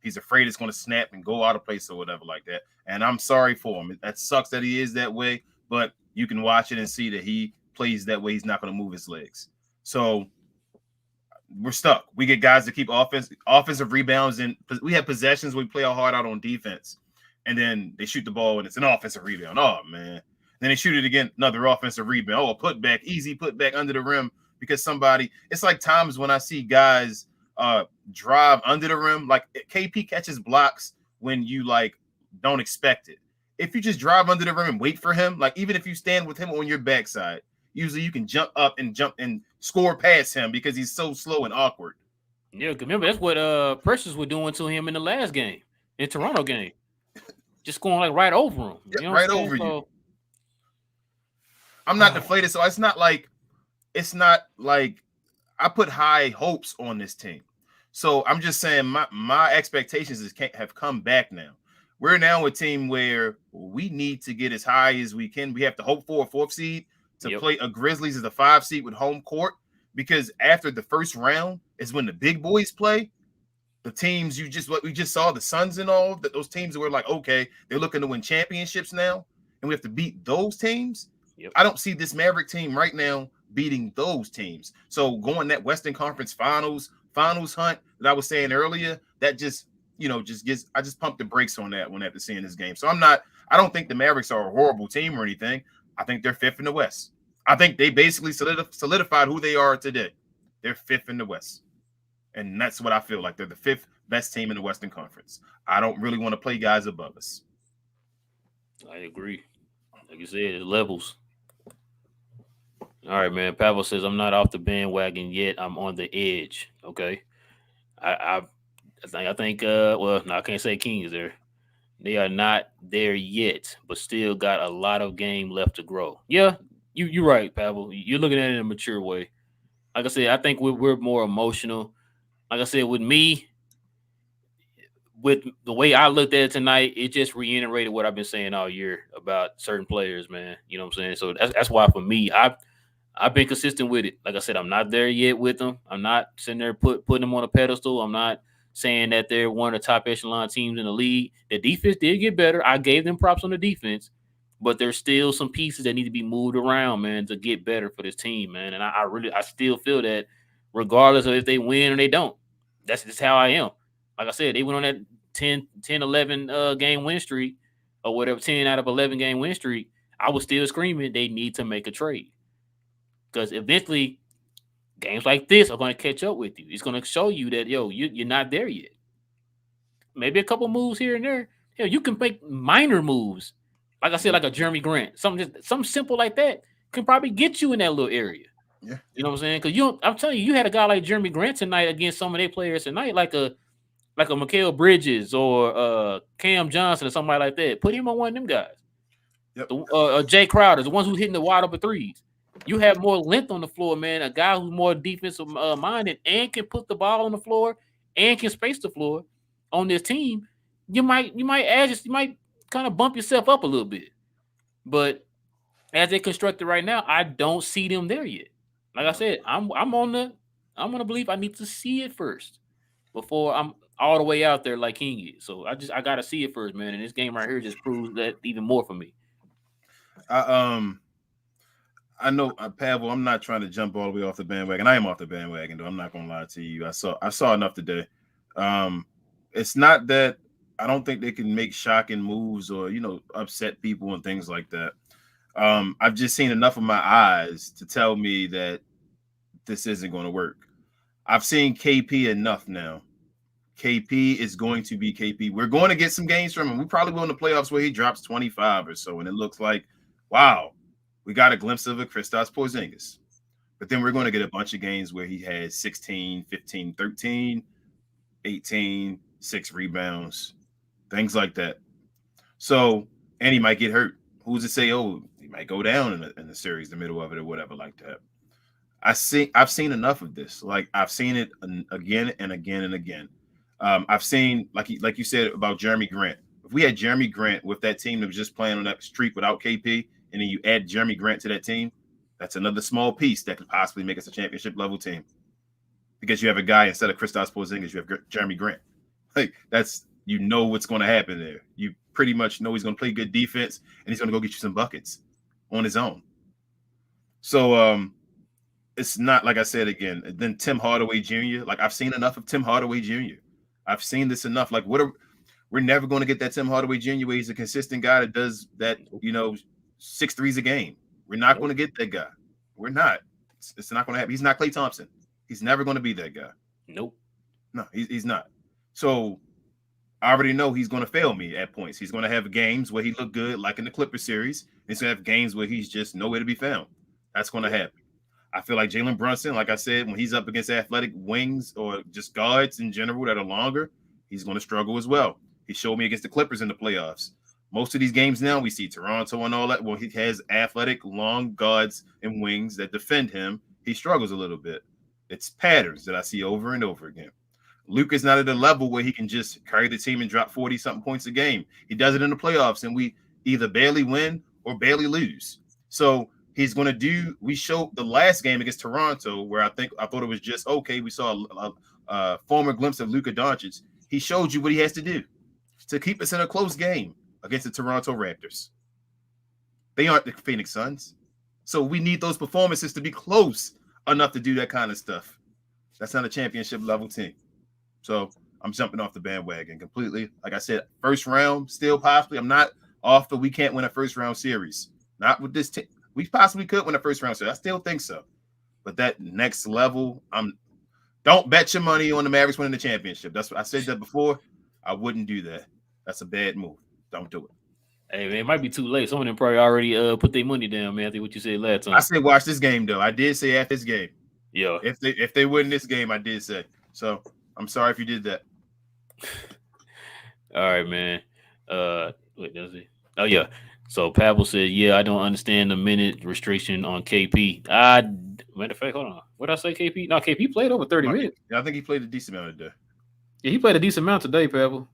He's afraid it's going to snap and go out of place or whatever like that. And I'm sorry for him. That sucks that he is that way, but you can watch it and see that he plays that way. He's not going to move his legs. So we're stuck. We get guys to keep offensive rebounds, and we have possessions where we play our heart out on defense, and then they shoot the ball and it's an offensive rebound. Oh man! Then they shoot it again, another offensive rebound. Oh, a putback, easy putback under the rim because somebody. It's like times when I see guys drive under the rim, like KP catches blocks when you like don't expect it. If you just drive under the rim and wait for him, like even if you stand with him on your backside, usually you can jump up and score past him because he's so slow and awkward. yeah. Remember that's what Precious were doing to him in the last game, in Toronto game, just going like right over him. Yep, You know what right I'm saying? over you. So, I'm not deflated, so it's not like I put high hopes on this team. So I'm just saying my expectations have come back now. We're now a team where we need to get as high as we can. We have to hope for a fourth seed to yep, play a Grizzlies as a 5 seed with home court because after the first round is when the big boys play. The teams what we just saw, the Suns and all that, those teams were like, okay, they're looking to win championships now, and we have to beat those teams. yep, I don't see this Maverick team right now beating those teams. So going that Western Conference finals hunt that I was saying earlier, that just just gets I just pumped the brakes on that one after seeing this game. So I don't think the Mavericks are a horrible team or anything. I think they're fifth in the West. I think they basically solidified who they are today. They're fifth in the West. And that's what I feel like. They're the fifth best team in the Western Conference. I don't really want to play guys above us. I agree. Like you said, it's levels. All right, man. Pavel says I'm not off the bandwagon yet. I'm on the edge. Okay. I I think well, no, I can't say King is there. They are not there yet, but still got a lot of game left to grow. Yeah, you're right, Pavel. You're looking at it in a mature way. Like I said, I think we're more emotional. Like I said, with me, with the way I looked at it tonight, it just reiterated what I've been saying all year about certain players, man. You know what I'm saying? So that's why for me, I've been consistent with it. Like I said, I'm not there yet with them. I'm not sitting there putting them on a pedestal. I'm not saying that they're one of the top echelon teams in the league. The defense did get better. I gave them props on the defense, but there's still some pieces that need to be moved around, man, to get better for this team, man. And I still feel that regardless of if they win or they don't, that's just how I am. Like I said, they went on that 11 game win streak or whatever, 10 out of 11 game win streak. I was still screaming they need to make a trade because eventually games like this are going to catch up with you. It's going to show you that you're not there yet. Maybe a couple moves here and there. Hell, you can make minor moves. Like I said, Yeah, like a Jeremy Grant, something simple like that can probably get you in that little area. yeah, You know what I'm saying? Because I'm telling you, you had a guy like Jeremy Grant tonight against some of their players tonight, like a Mikal Bridges or Cam Johnson or somebody like that. Put him on one of them guys. yep, Jay Crowder, the ones who's hitting the wide open threes. You have more length on the floor, man. A guy who's more defensive minded and can put the ball on the floor and can space the floor on this team. You might kind of bump yourself up a little bit. But as they constructed right now, I don't see them there yet. Like I no. said, I'm on the belief I need to see it first before I'm all the way out there like King is. So I gotta see it first, man. And this game right here just proves that even more for me. I I know, Pavel. I'm not trying to jump all the way off the bandwagon. I am off the bandwagon, though. I'm not gonna lie to you. I saw enough today. Um, it's not that I don't think they can make shocking moves or upset people and things like that. I've just seen enough of my eyes to tell me that this isn't going to work. I've seen KP enough now. KP is going to be KP. We're going to get some games from him. We probably will in the playoffs where he drops 25 or so, and it looks like, wow, we got a glimpse of a Kristaps Porzingis. But then we're going to get a bunch of games where he has 16, 15, 13, 18, 6 rebounds, things like that. So, and he might get hurt. Who's to say, oh, he might go down in the series, the middle of it or whatever like that. I've seen enough of this. Like I've seen it again and again and again. I've seen like you said about Jeremy Grant. If we had Jeremy Grant with that team that was just playing on that streak without KP, and then you add Jeremy Grant to that team, that's another small piece that could possibly make us a championship level team. Because you have a guy instead of Kristaps Porzingis, you have Jeremy Grant. Like that's what's going to happen there. You pretty much know he's going to play good defense and he's going to go get you some buckets on his own. So it's not like I said again. Then Tim Hardaway Jr. Like I've seen enough of Tim Hardaway Jr. I've seen this enough. Like we're never going to get that Tim Hardaway Jr. where he's a consistent guy that does that. 6 threes a game. We're not going to get that guy. We're not. It's not going to happen. He's not Klay Thompson. He's never going to be that guy. Nope. No, he's not. So I already know he's going to fail me at points. He's going to have games where he looked good, like in the Clippers series. He's going to have games where he's just nowhere to be found. That's going to happen. I feel like Jalen Brunson, like I said, when he's up against athletic wings or just guards in general that are longer, he's going to struggle as well. He showed me against the Clippers in the playoffs. Most of these games now, we see Toronto and all that. Well, he has athletic, long guards and wings that defend him. He struggles a little bit. It's patterns that I see over and over again. Luke is not at a level where he can just carry the team and drop 40-something points a game. He does it in the playoffs, and we either barely win or barely lose. So he's going to do – we showed the last game against Toronto where I thought it was just okay. We saw a former glimpse of Luka Doncic. He showed you what he has to do to keep us in a close game against the Toronto Raptors. They aren't the Phoenix Suns. So we need those performances to be close enough to do that kind of stuff. That's not a championship level team. So I'm jumping off the bandwagon completely. Like I said, first round, still possibly. I'm not off we can't win a first round series. Not with this team. We possibly could win a first round series. I still think so. But that next level, don't bet your money on the Mavericks winning the championship. That's what I said that before. I wouldn't do that. That's a bad move. Don't do it. Hey man, it might be too late. Some of them probably already put their money down, man. I think what you said last time. I said watch this game though. I did say after this game. Yeah. If they win this game, I did say. So I'm sorry if you did that. All right, man. Wait, does it? Oh yeah. So Pavel said, "Yeah, I don't understand the minute restriction on KP." Matter of fact, hold on. What did I say? KP? No, KP played over 30 minutes. Yeah, I think he played a decent amount today. Yeah, he played a decent amount today, Pavel.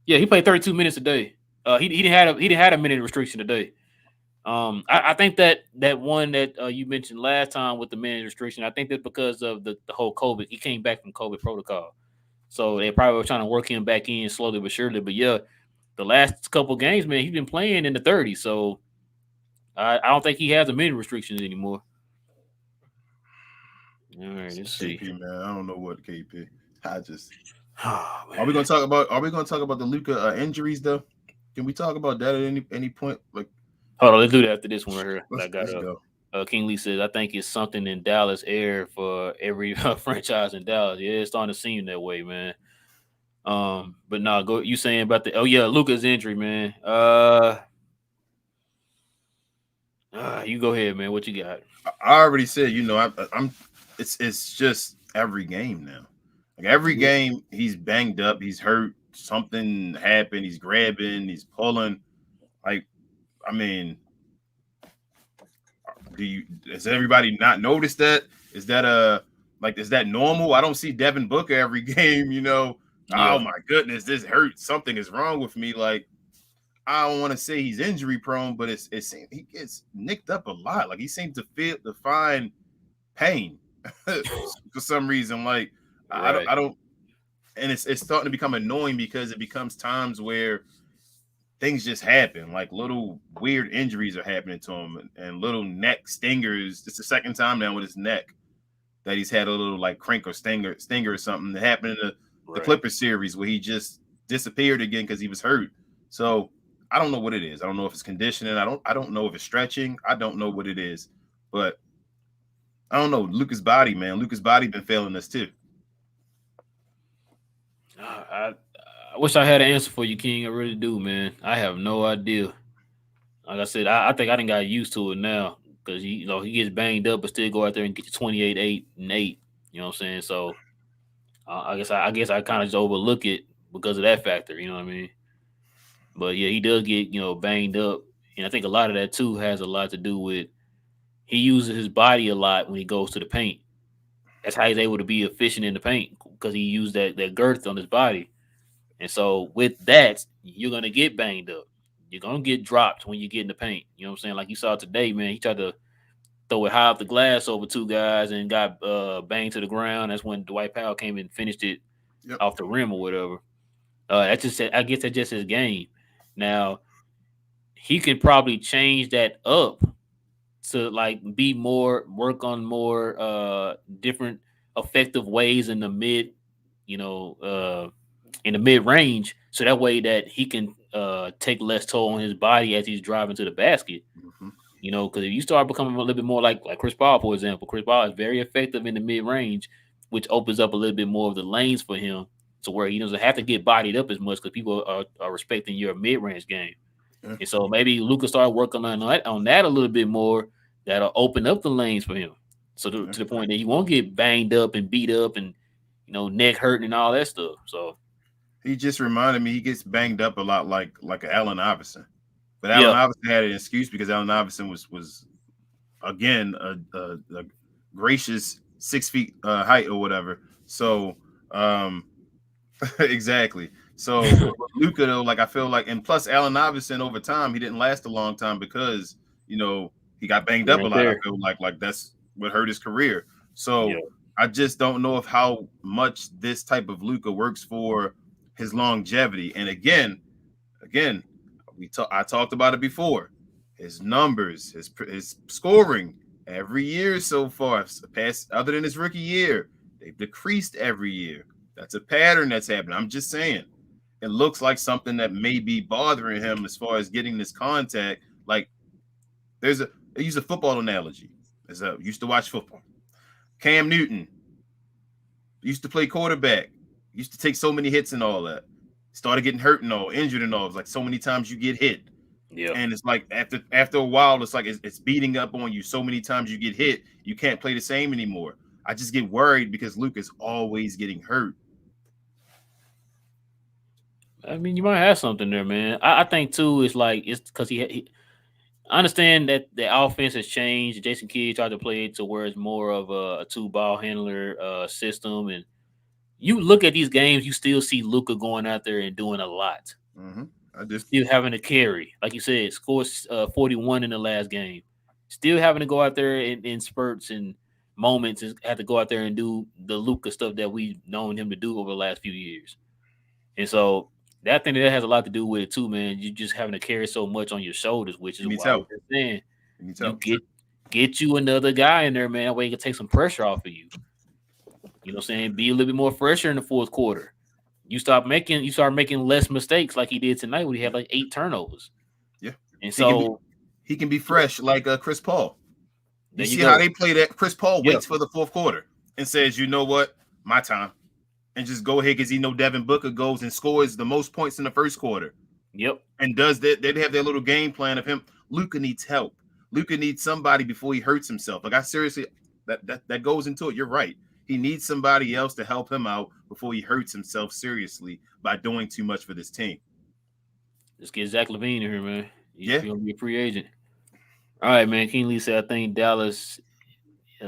Yeah, he played 32 minutes a day. He didn't had a minute restriction today. I think that one that you mentioned last time with the minute restriction, I think that's because of the whole COVID. He came back from COVID protocol, so they probably were trying to work him back in slowly but surely. But yeah, the last couple games, man, he's been playing in the 30s, so I don't think he has a minute restrictions anymore. All right, let's see. KP, man, I don't know what KP. Are we gonna talk about the Luka injuries though? Can we talk about that at any point? Like, hold on, let's do that after this one right here. Let's go. King Lee says, I think it's something in Dallas air for every franchise in Dallas. Yeah, it's starting to seem that way, man. But no, go. You saying about Luka's injury, man? You go ahead, man. What you got? I already said, I'm. It's just every game now. Like every game, he's banged up, he's hurt, something happened, he's grabbing, he's pulling. Like, I mean, does everybody not notice that? Is that normal? I don't see Devin Booker every game, Yeah. Oh my goodness, this hurts. Something is wrong with me. Like, I don't want to say he's injury prone, but it seems he gets nicked up a lot. Like he seems to find pain for some reason. Like right. I don't, and it's starting to become annoying because it becomes times where things just happen. Like little weird injuries are happening to him and little neck stingers. It's the second time now with his neck that he's had a little like crank or stinger or something that happened in the Clippers series where he just disappeared again because he was hurt. So I don't know what it is. I don't know if it's conditioning. I don't know if it's stretching. I don't know what it is, but I don't know. Luka's body, man. Luka's body been failing us too. I, I wish I had an answer for you, King. I really do, man. I have no idea. Like I said, I think I done got used to it now because he gets banged up, but still go out there and get you 28, 8, and 8. You know what I'm saying? So I guess I kind of just overlook it because of that factor. You know what I mean? But yeah, he does get banged up, and I think a lot of that too has a lot to do with he uses his body a lot when he goes to the paint. That's how he's able to be efficient in the paint because he used that girth on his body. And so with that, you're gonna get banged up. You're gonna get dropped when you get in the paint. You know what I'm saying? Like you saw today, man. He tried to throw it high off the glass over two guys and got banged to the ground. That's when Dwight Powell came and finished it Yep. off the rim or whatever. That's just I guess that's just his game. Now he can probably change that up to like be more work on more different effective ways in the you know uh in the mid range, so that way that he can take less toll on his body as he's driving to the basket. Hmm. Because if you start becoming a little bit more like Chris Paul, for example, Chris Paul is very effective in the mid range, which opens up a little bit more of the lanes for him to where he doesn't have to get bodied up as much because people are respecting your mid range game. Yeah. And so maybe Luka started working on that a little bit more. That'll open up the lanes for him. So Yeah. to the point that he won't get banged up and beat up and neck hurting and all that stuff. So He just reminded me he gets banged up a lot, like Allen Iverson. But Allen yeah, Iverson had an excuse because Allen Iverson was again a gracious 6 feet height or whatever. So um, exactly. So Luca though, like I feel like, and plus Allen Iverson over time he didn't last a long time because you know he got banged wear up a and lot. I tear. feel like that's what hurt his career. Yeah, So I just don't know if how much this type of Luca works for his longevity. And again, I talked about it before. His numbers, his scoring every year so far, past other than his rookie year, they've decreased every year. That's a pattern that's happening. I'm just saying. It looks like something that may be bothering him as far as getting this contact. Like I use a football analogy. As I used to watch football. Cam Newton used to play quarterback, used to take so many hits and all that. Started getting hurt and all, injured and all. It's like so many times you get hit. yeah. And it's like after a while, it's like it's beating up on you. So many times you get hit, you can't play the same anymore. I just get worried because Luke is always getting hurt. I mean, you might have something there, man. I think too. It's like it's because I understand that the offense has changed. Jason Kidd tried to play it to where it's more of a two ball handler system, and you look at these games, you still see Luca going out there and doing a lot. Mm-hmm. I just Still having to carry, like you said, scores 41 in the last game. Still having to go out there in spurts and moments and have to go out there and do the Luca stuff that we've known him to do over the last few years. And so that thing that has a lot to do with it too, man. You just having to carry so much on your shoulders, which he is needs why we're help. just saying He needs you help. get you another guy in there, man. That way you can take some pressure off of you. You know what I'm saying? Be a little bit more fresher in the fourth quarter. You start making less mistakes like he did tonight when he had like 8 turnovers. Yeah, And he can be so he can be yeah, fresh like Chris Paul. You there you see how go. they play that? Chris Paul Yeah. waits for the fourth quarter and says, "You know what? My time." And just go ahead because he know Devin Booker goes and scores the most points in the first quarter Yep. and does that. They have their little game plan of him. Luca needs help. Luca needs somebody before he hurts himself. Like I seriously, that goes into it. You're right. He needs somebody else to help him out before he hurts himself seriously by doing too much for this team. Let's get Zach Levine in here, man. He's Yeah. gonna be a free agent. All right, man. King Lee said I think Dallas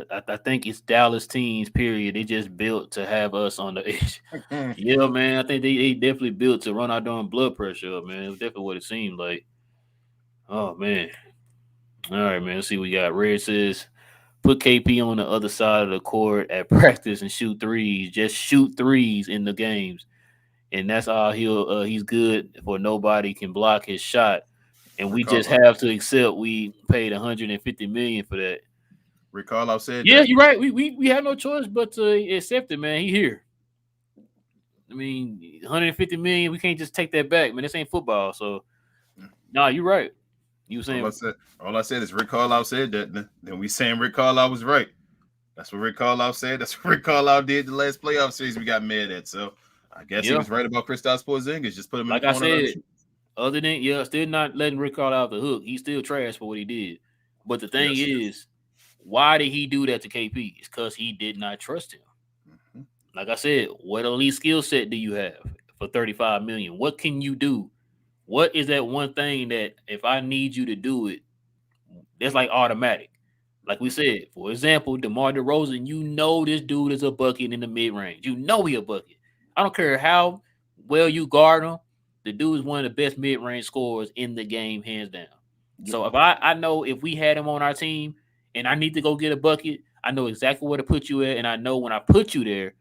I think it's Dallas teams, period. They just built to have us on the edge. Yeah, man. I think they definitely built to run our darn blood pressure up, man. It was definitely what it seemed like. Oh man. All right, man. Let's see what we got. Red says put KP on the other side of the court at practice and shoot threes. Just shoot threes in the games. And that's all he's good for. Nobody can block his shot. And we just Recall, have to accept we paid 150 million for that. recall, I said Yeah, that. you're right. We have no choice but to accept it, man. He here. I mean, 150 million. We can't just take that back, man. This ain't football. So, nah, you're right. You were All I saying, said, all I said is Rick Carlisle said that. Then we saying Rick Carlisle was right. That's what Rick Carlisle said. That's what Rick Carlisle did the last playoff series we got mad at. So I guess he Yeah, was right about Kristaps Porzingis. Just put him in the like I corner, let him said, shoot. other than still not letting Rick Carlisle out the hook. He's still trash for what he did. But the thing Yes. is, why did he do that to KP? It's because he did not trust him. Mhm. Like I said, what elite skill set do you have for 35 million? What can you do? What is that one thing that if I need you to do it, that's like automatic? Like we said, for example, DeMar DeRozan, you know this dude is a bucket in the mid range. You know he a bucket. I don't care how well you guard him. The dude is one of the best mid range scorers in the game, hands down. Yep. So if I know if we had him on our team and I need to go get a bucket, I know exactly where to put you at, and I know when I put you there,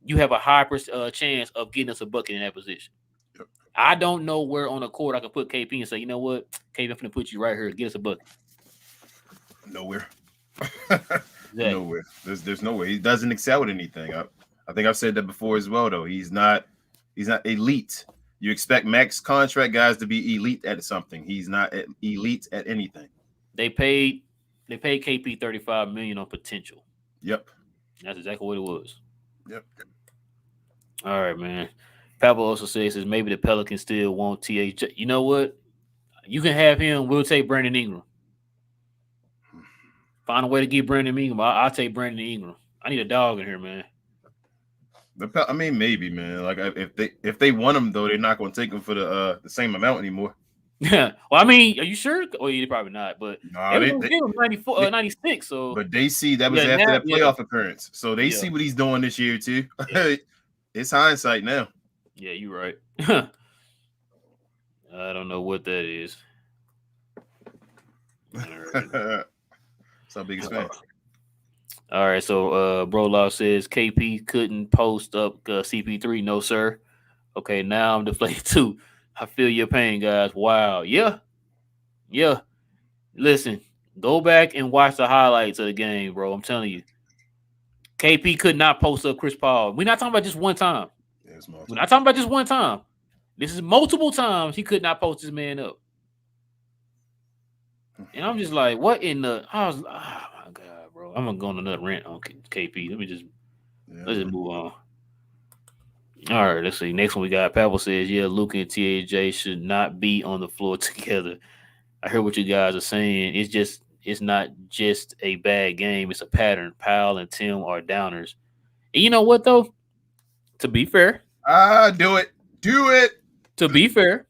you have a high chance of getting us a bucket in that position. Yep. I don't know where on the court I can put KP and say, you know what, KP, I'm going to put you right here, get us a bucket. Nowhere. Exactly. Nowhere. There's nowhere. He doesn't excel at anything. I think I've said that before as well. Though he's not elite. You expect max contract guys to be elite at something. He's not elite at anything. They paid KP 35 million on potential. Yep. That's exactly what it was. Yep. All right, man. Pablo also says maybe the Pelicans still want THJ. You know what? You can have him. We'll take Brandon Ingram. Find a way to get Brandon Ingram. I'll take Brandon Ingram. I need a dog in here, man. I mean, maybe, man. Like if they want him though, they're not going to take him for the same amount anymore. Yeah. Well, I mean, are you sure? Well, you're probably not, but they Nah, were going to give him 94, 96. So, but they see that was yeah, after now, that yeah, playoff appearance, so they yeah, see what he's doing this year too. yeah, It's hindsight now. yeah, you're right. I don't know what that is. All right. So biggest fan. All right, so Bro Law says KP couldn't post up CP3. No, sir. Okay, now I'm deflated too. I feel your pain, guys. Wow. Yeah. Yeah. Listen, go back and watch the highlights of the game, bro. I'm telling you. KP could not post up Chris Paul. We're not talking about just one time. Yeah, it's We're multiple. not talking about just one time. This is multiple times he could not post this man up. And I'm just like, what in the I was oh my god, bro. I'm gonna go on another rant on KP. Let's just move on. All right, let's see. Next one we got Pablo says, yeah, Luke and TAJ should not be on the floor together. I hear what you guys are saying. It's not just a bad game, it's a pattern. Powell and Tim are downers. And you know what though? To be fair, Do it. Do it. to be fair,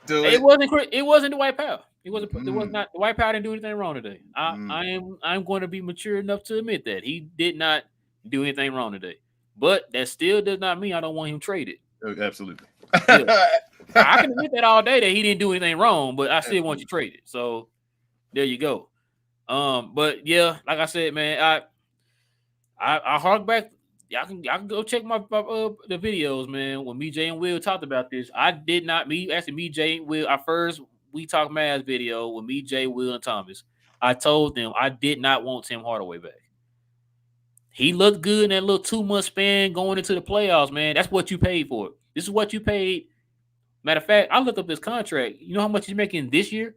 Do it it. wasn't Dwight Powell. It was Mm, not Dwight Powell didn't do anything wrong today. mm. I'm going to be mature enough to admit that. He did not do anything wrong today. But that still does not mean I don't want him traded. Absolutely. Yeah. I can admit that all day that he didn't do anything wrong, but I still want you Absolutely. traded. So there you go. But yeah, like I said, man, I hark back. I can go check my the videos, man. When me, Jay, and Will talked about this, I did not me, Jay, and Will. Our first We Talk Mavs video with me, Jay, Will, and Thomas. I told them I did not want Tim Hardaway back. He looked good in that little 2 month span going into the playoffs, man. That's what you paid for. This is what you paid. Matter of fact, I looked up his contract. You know how much he's making this year?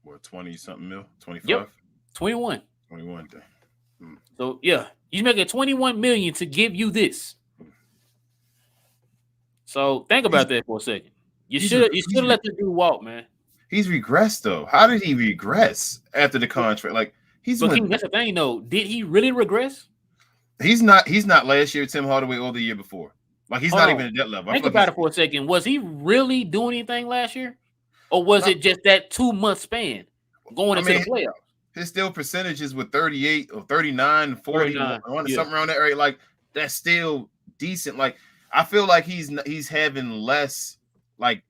What, 20 something mil? Yep, 25? 21. 21 thing. So yeah, he's making 21 million to give you this. So think He's about that for a second. he's re- You he's should re- let the dude walk, man. he's regressed though. How did he regress after the contract? Like he's But went King, that's the thing though. Did he really regress? he's not last year Tim Hardaway or the year before. Like he's Hold not on. even at that level. I Think feel like about he's it for a second. Was he really doing anything last year? Or was not it just that 2 month span going I into the mean playoffs? his still percentages with 38 or 39, 40, 39. Yeah. something around that area. Like that's still decent. Like I feel like he's having less like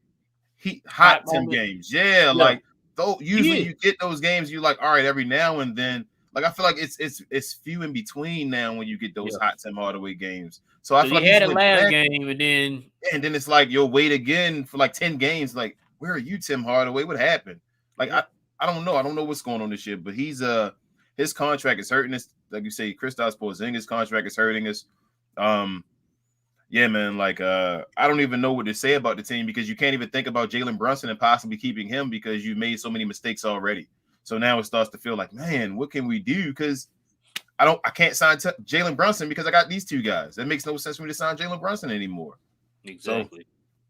hot Hot Tim moment. games. Yeah, Yeah. like though usually He is. you get those games, you like, all right, every now and then. Like I feel like it's few in between now when you get those Yeah. hot Tim Hardaway games. So I Because feel he like he's had it went last back, game and then and then it's like you'll wait again for like 10 games. Like, where are you, Tim Hardaway? What happened? Like yeah. I don't know. I don't know what's going on this year, but he's his contract is hurting us. Like you say, Kristaps Porzingis' contract is hurting us. Yeah, man. Like, I don't even know what to say about the team because you can't even think about Jalen Brunson and possibly keeping him because you made so many mistakes already. So now it starts to feel like, man, what can we do? Because I can't sign Jalen Brunson because I got these two guys. That makes no sense for me to sign Jalen Brunson anymore. So Exactly.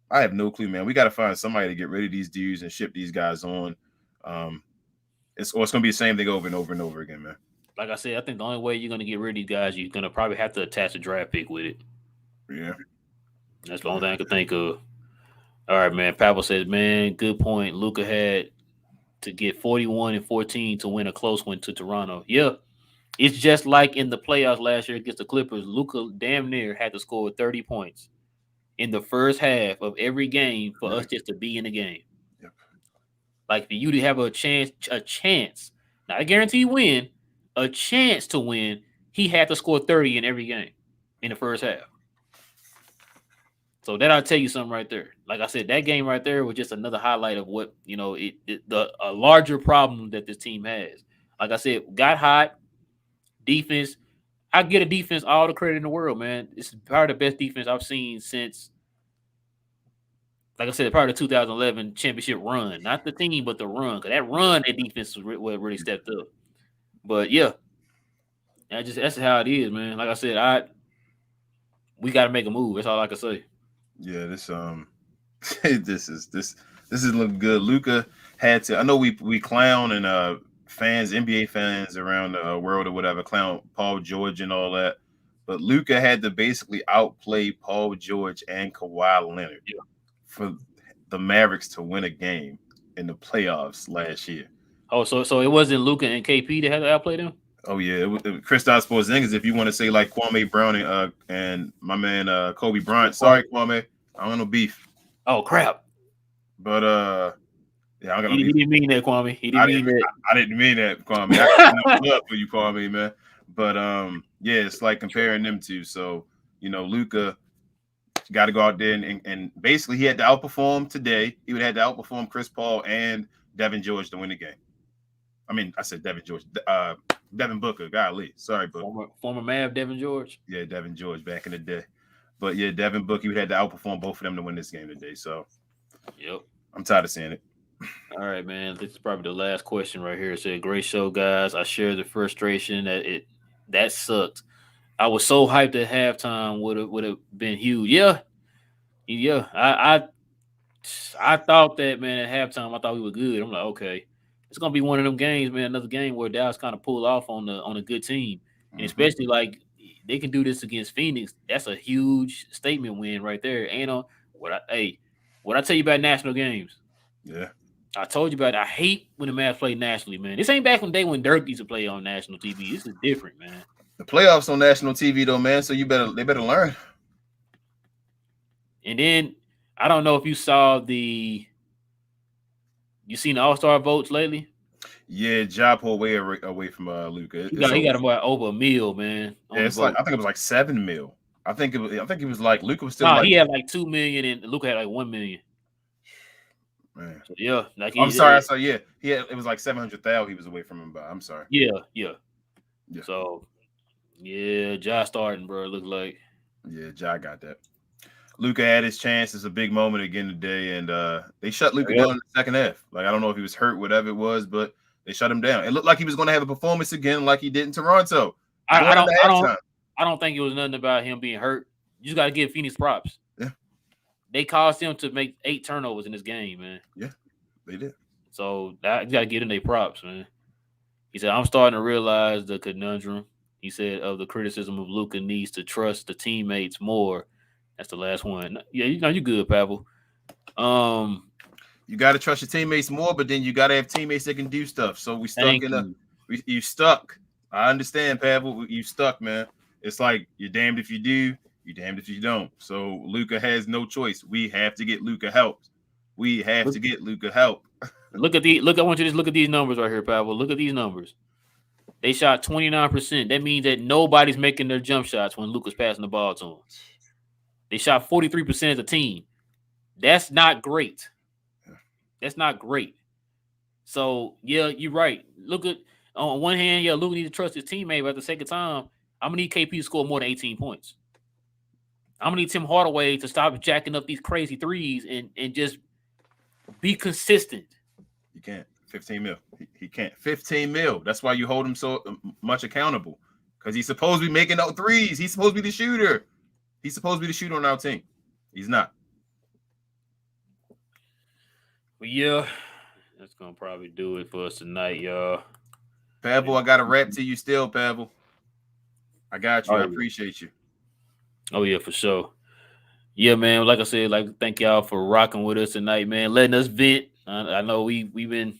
I have no clue, man. We got to find somebody to get rid of these dudes and ship these guys on. Um, it's gonna be the same thing over and over and over again, man. Like I said, I think the only way you're gonna get rid of these guys, you're gonna probably have to attach a draft pick with it. Yeah, That's the only yeah, thing I could think of. All right, man. Pavel says, man, good point. Luca had to get 41 and 14 to win a close one to Toronto. Yeah, it's just like in the playoffs last year against the Clippers. Luca damn near had to score 30 points in the first half of every game for yeah, us just to be in the game. yep, Like for you to have a chance, not a guaranteed win, a chance to win, he had to score 30 in every game in the first half. So that I'll tell you something right there. Like I said, that game right there was just another highlight of what the a larger problem that this team has. Like I said, got hot defense. I get a defense all the credit in the world, man. This is probably the best defense I've seen since, like I said, probably the 2011 championship run. Not the team, but the run. Because that run, that defense was what really stepped up. But yeah, that's how it is, man. Like I said, we got to make a move. That's all I can say. yeah. This is looking good. Luca had to. I know we clown and fans, NBA fans around the world or whatever, clown Paul George and all that, but Luca had to basically outplay Paul George and Kawhi Leonard Yeah. for the Mavericks to win a game in the playoffs last year. Oh, so it wasn't Luca and KP that had to outplay them. Oh yeah, it was Kristaps Porzingis. If you want to say like Kwame Brown and my man Kobe Bryant. Sorry, Kwame, I don't know beef, Oh crap! but yeah, I got no He beef. didn't mean that, Kwame. He didn't I mean didn't that. I didn't mean that, Kwame. I got enough love for you, Kwame, man. But yeah, it's like comparing them two. So Luca got to go out there and basically he had to outperform today. He would have had to outperform Chris Paul and Devin George to win the game. I mean, I said Devin George. Devin Booker. Golly. Sorry, Booker. Former Mav Devin George. Yeah, Devin George back in the day. But yeah, Devin Booker, you had to outperform both of them to win this game today. So Yep. I'm tired of seeing it. All right, man. This is probably the last question right here. It said, "Great show, guys. I share the frustration that sucked. I was so hyped at halftime. Would have been huge. Yeah, yeah. I thought that, man, at halftime. I thought we were good. I'm like, okay, it's gonna be one of them games, man. Another game where Dallas kind of pull off on a good team, and Mm-hmm. especially like they can do this against Phoenix. That's a huge statement win right there. And what I tell you about national games. Yeah. I told you about it. I hate when the Mavs play nationally, man. This ain't back from the day when Dirk used to play on national TV. This is different, man. The playoffs on national TV though, man. So they better learn. And then I don't know if you saw you seen the All Star votes lately. Yeah, Ja pulled away from Luca. He It's got he over. got about over a meal, man, Yeah, on the it's like vote. I think it was like 7 mil. I think it was like Luca was still No, like, he had like 2 million and Luca had like 1 million. man. So yeah, like I'm sorry. I saw, yeah. It was like 700,000 he was away from him by. I'm sorry. yeah. Yeah. So yeah, Josh starting, bro. It look like Yeah, Ja got that. Luca had his chance. It's a big moment again today, and they shut Luca yep. down in the second half. Like I don't know if he was hurt, whatever it was, but they shut him down. It looked like he was going to have a performance again, like he did in Toronto, I going don't into I don't halftime. I don't think it was nothing about him being hurt. You just got to give Phoenix props. Yeah, They caused him to make 8 turnovers in this game, man. yeah, they did. So that you got to give them their props, man. He said, "I'm starting to realize the conundrum." He said, "Of the criticism of Luca needs to trust the teammates more." That's the last one. Yeah, you good, Pavel. Um, You got to trust your teammates more, but then you got to have teammates that can do stuff. So we stuck thank in you. you stuck. I understand, Pavel. You stuck, man. It's like you're damned if you do, you're damned if you don't. So Luca has no choice. We have to get Luca help. We have Look, to get Luca help. look. I want you to just look at these numbers right here, Pavel. Look at these numbers. They shot 29%. That means that nobody's making their jump shots when Luca's passing the ball to them. They shot 43% as a team. That's not great. That's not great. So yeah, you're right. Look at on one hand, yeah, Luka needs to trust his teammate, but at the second time, I'm gonna need KP to score more than 18 points. I'm gonna need Tim Hardaway to stop jacking up these crazy threes and just be consistent. You can't. 15 mil. He can't. 15 mil. That's why you hold him so much accountable. because he's supposed to be making no threes. He's supposed to be the shooter. He's supposed to be the shooter on our team. He's not. But yeah, that's gonna probably do it for us tonight, y'all. Pavel, I got to rap to you still, Pavel. I got you. Oh I yeah. appreciate you. Oh yeah, for sure. Yeah, man. Like I said, like thank y'all for rocking with us tonight, man. Letting us vent. I know we've been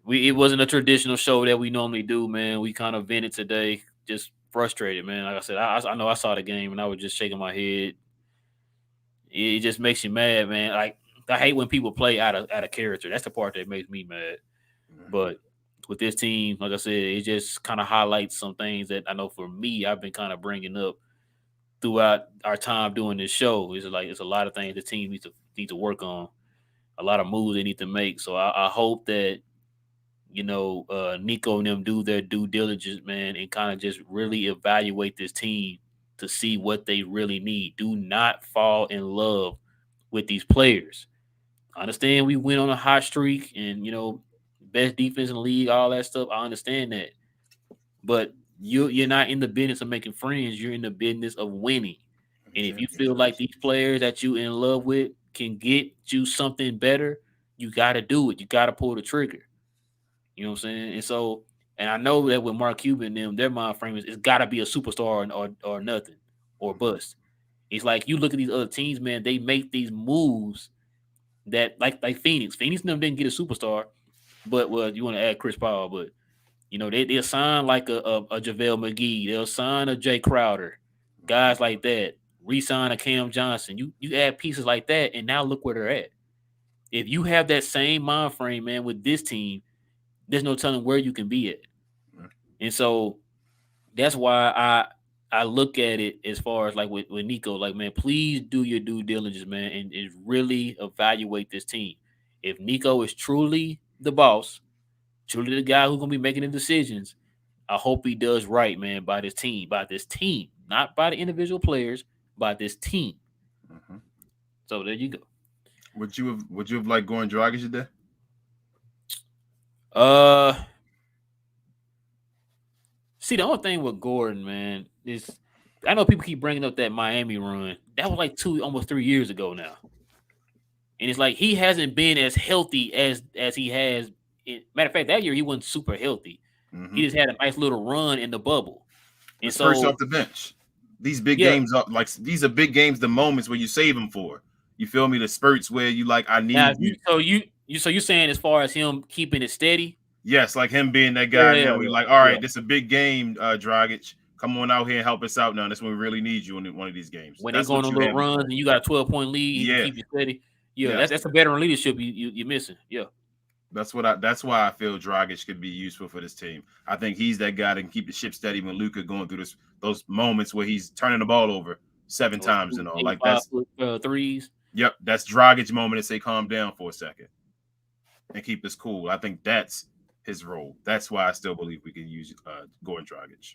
it wasn't a traditional show that we normally do, man. We kind of vented today, just frustrated, man. Like I said, I know I saw the game and I was just shaking my head. It just makes you mad, man. Like I hate when people play out of character. That's the part that makes me mad. But with this team, like I said, it just kind of highlights some things that I know for me I've been kind of bringing up throughout our time doing this show. It's like it's a lot of things the team needs to work on, a lot of moves they need to make. So I hope that Nico and them do their due diligence, man, and kind of just really evaluate this team to see what they really need. Do not fall in love with these players. I understand we went on a hot streak and best defense in the league, all that stuff. I understand that, but you're not in the business of making friends. You're in the business of winning. And if you feel like these players that you in love with can get you something better, you got to do it. You got to pull the trigger. You know what I'm saying? And so, and I know that with Mark Cuban and them, their mind frame is it's got to be a superstar or nothing or bust. It's like you look at these other teams, man. They make these moves that like Phoenix. Phoenix and them didn't get a superstar, but well, you want to add Chris Paul, but they'll sign like a JaVale McGee. They'll sign a Jay Crowder, guys like that. Re-sign a Cam Johnson. You add pieces like that, and now look where they're at. If you have that same mind frame, man, with this team, there's no telling where you can be at. And so that's why I look at it as far as like with Nico, like, man, please do your due diligence, man, and really evaluate this team. If Nico is truly the boss, truly the guy who's gonna be making the decisions, I hope he does right, man, by this team, not by the individual players, by this team. Mm-hmm. So there you go. Would you have liked Goran Dragic today? Uh, See, the only thing with Gordon, man, is I know people keep bringing up that Miami run. That was like almost 3 years ago now, and it's like he hasn't been as healthy as he has. Matter of fact, that year he wasn't super healthy. Mm-hmm. He just had a nice little run in the bubble, The and spurts so off the bench. These big yeah. games up like these are big games. The moments where you save them for. You feel me? The spurts where you like I Now, need you. you saying as far as him keeping it steady? Yes, like him being that guy. Yeah, We yeah, like all yeah. right. This is a big game, Dragic. Come on out here and help us out now. That's when we really need you in one of these games. When they That's going what on you little have him runs for. and you got a 12-point lead, he can Yeah. keep you steady. Yeah, Yes. that's a veteran leadership you're missing. Yeah. That's why I feel Dragic could be useful for this team. I think he's that guy that can keep the ship steady when Luka going through those moments where he's turning the ball over 7 times and all. Eight Like five that's foot threes. yep, that's Dragic moment to say calm down for a second and keep us cool. I think that's his role. That's why I still believe we can use Goran Dragic.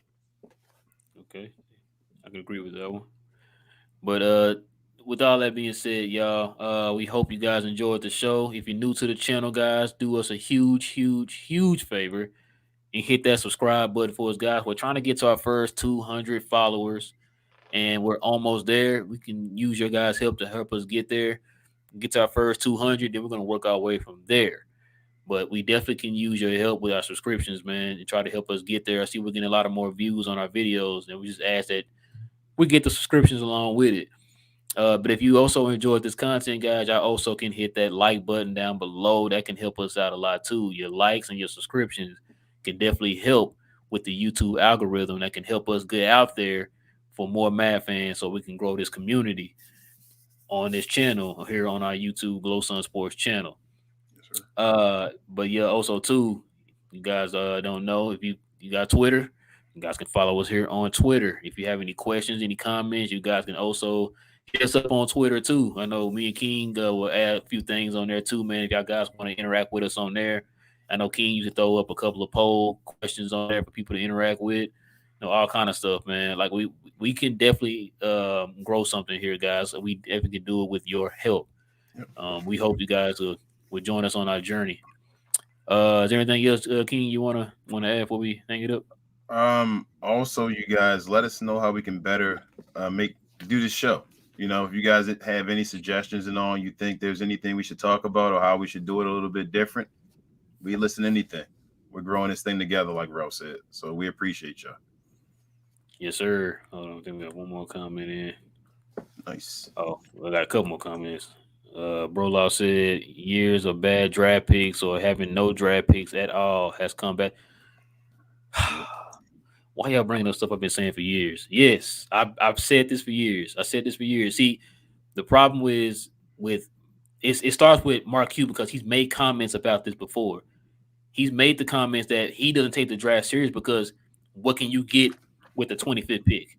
Okay, I can agree with that one. But with all that being said, y'all, we hope you guys enjoyed the show. If you're new to the channel, guys, do us a huge, huge, huge favor and hit that subscribe button for us, guys. We're trying to get to our first 200 followers, and we're almost there. We can use your guys' help to help us get there. Get to our first 200, then we're gonna work our way from there. But we definitely can use your help with our subscriptions, man, and try to help us get there. I see we're getting a lot of more views on our videos, and we just ask that we get the subscriptions along with it. But if you also enjoyed this content, guys, I also can hit that like button down below. That can help us out a lot too. Your likes and your subscriptions can definitely help with the YouTube algorithm. That can help us get out there for more Mad fans, so we can grow this community on this channel here on our YouTube Glow Sun Sports channel. Yes, sir. But yeah, also too, you guys don't know if you got Twitter, you guys can follow us here on Twitter. If you have any questions, any comments, you guys can also hit us up on Twitter too. I know me and King will add a few things on there too, man. If y'all guys want to interact with us on there, I know King used to throw up a couple of poll questions on there for people to interact with. All kind of stuff, man. Like we can definitely grow something here, guys. We definitely can do it with your help. Yep. We hope you guys will join us on our journey. Is there anything else, King, you wanna add before we hang it up? Also, you guys, let us know how we can better make do this show. You know, if you guys have any suggestions and all, you think there's anything we should talk about or how we should do it a little bit different, we listen to anything. We're growing this thing together, like Ralph said. So we appreciate y'all. Yes, sir. Hold on, I think we got one more comment in. Nice. Oh, I got a couple more comments. Bro Law said years of bad draft picks or having no draft picks at all has come back. Yep. Why y'all bringing up stuff I've been saying for years? Yes, I've said this for years. I said this for years. See, the problem with it starts with Mark Cuban because he's made comments about this before. He's made the comments that he doesn't take the draft serious because what can you get with the 25th pick?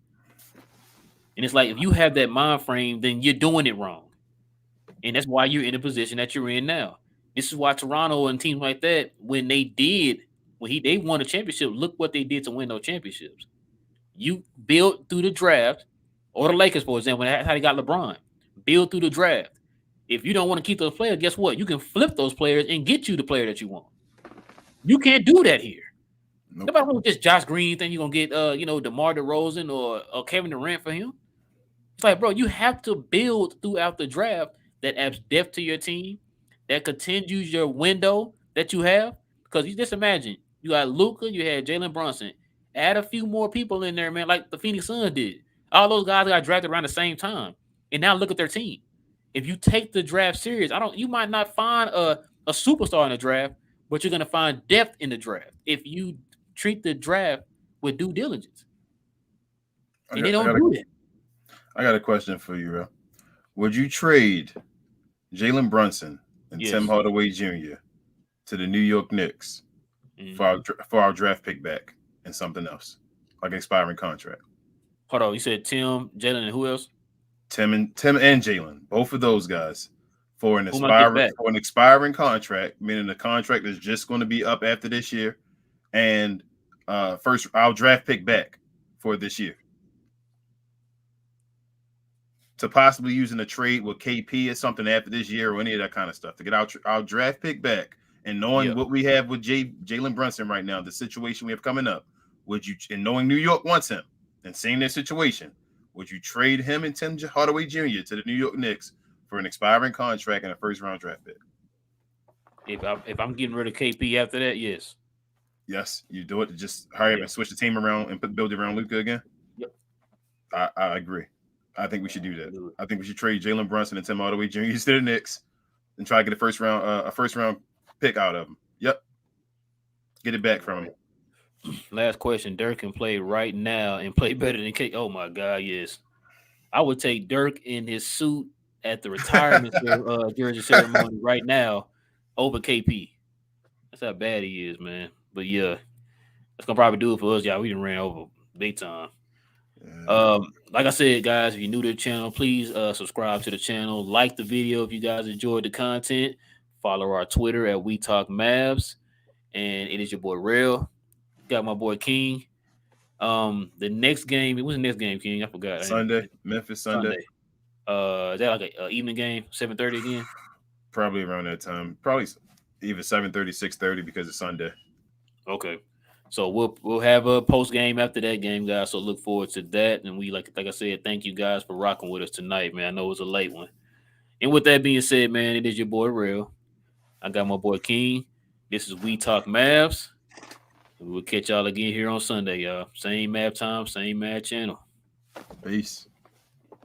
And it's like if you have that mind frame, then you're doing it wrong. And that's why you're in the position that you're in now. This is why Toronto and teams like that, when they won a championship, look what they did to win those championships. You build through the draft, or the Lakers, for example, that's how they got LeBron. Build through the draft. If you don't want to keep those players, guess what? You can flip those players and get you the player that you want. You can't do that here. Nope. Nobody wants this Josh Green thing. You're gonna get DeMar DeRozan or Kevin Durant for him. It's like, bro, you have to build throughout the draft that adds depth to your team, that continues your window that you have. Because you just imagine, you got Luca, you had Jalen Brunson. Add a few more people in there, man, like the Phoenix Suns did. All those guys got drafted around the same time. And now look at their team. If you take the draft serious, you might not find a superstar in the draft, but you're gonna find depth in the draft if you treat the draft with due diligence. I And they got, I don't got, a, do that. I got a question for you, bro. Would you trade Jalen Brunson and Tim Yes. Hardaway Jr. to the New York Knicks for Mhm. our draft pick back and something else, like an expiring contract? Hold on, you said Tim, Jalen, and who else? Tim and Jalen, both of those guys, Who am I getting back? for an expiring contract, meaning the contract is just going to be up after this year, and first our draft pick back for this year to possibly using a trade with KP or something after this year or any of that kind of stuff to get our draft pick back. And knowing Yeah. what we have with Jalen Brunson right now, the situation we have coming up, would you, and knowing New York wants him and seeing their situation, would you trade him and Tim Hardaway Jr. to the New York Knicks for an expiring contract and a first round draft pick? If I'm getting rid of KP after that, yes. Yes, you do it. Just hurry up Yeah. and switch the team around and build it around Luka again. Yep. I agree. I think we should do I that. do it. I think we should trade Jalen Brunson and Tim Hardaway Jr. to the Knicks and try to get a first round pick out of him. Yep, get it back All from him. right. Last question. Dirk can play right now and play better than K. Oh my God, yes. I would take Dirk in his suit at the jersey ceremony right now over KP. That's how bad he is, man. But yeah, that's gonna probably do it for us, y'all. We done ran over big time. Yeah. Like I said, guys, if you're new to the channel, please subscribe to the channel. Like the video if you guys enjoyed the content. Follow our Twitter at We Talk Mavs. And it is your boy Real. Got my boy King. The next game, it was the next game, King. I forgot. Sunday, Memphis Sunday, Sunday. Is that like a evening game? 7:30 again? probably around that time. Probably either 7:30, 6:30 because it's Sunday. Okay. So we'll have a post game after that game, guys. So look forward to that. And we like I said, thank you guys for rocking with us tonight, man. I know it was a late one. And with that being said, man, it is your boy Real. I got my boy King. This is We Talk Mavs. And we'll catch y'all again here on Sunday, y'all. Same map time, same map channel. Peace.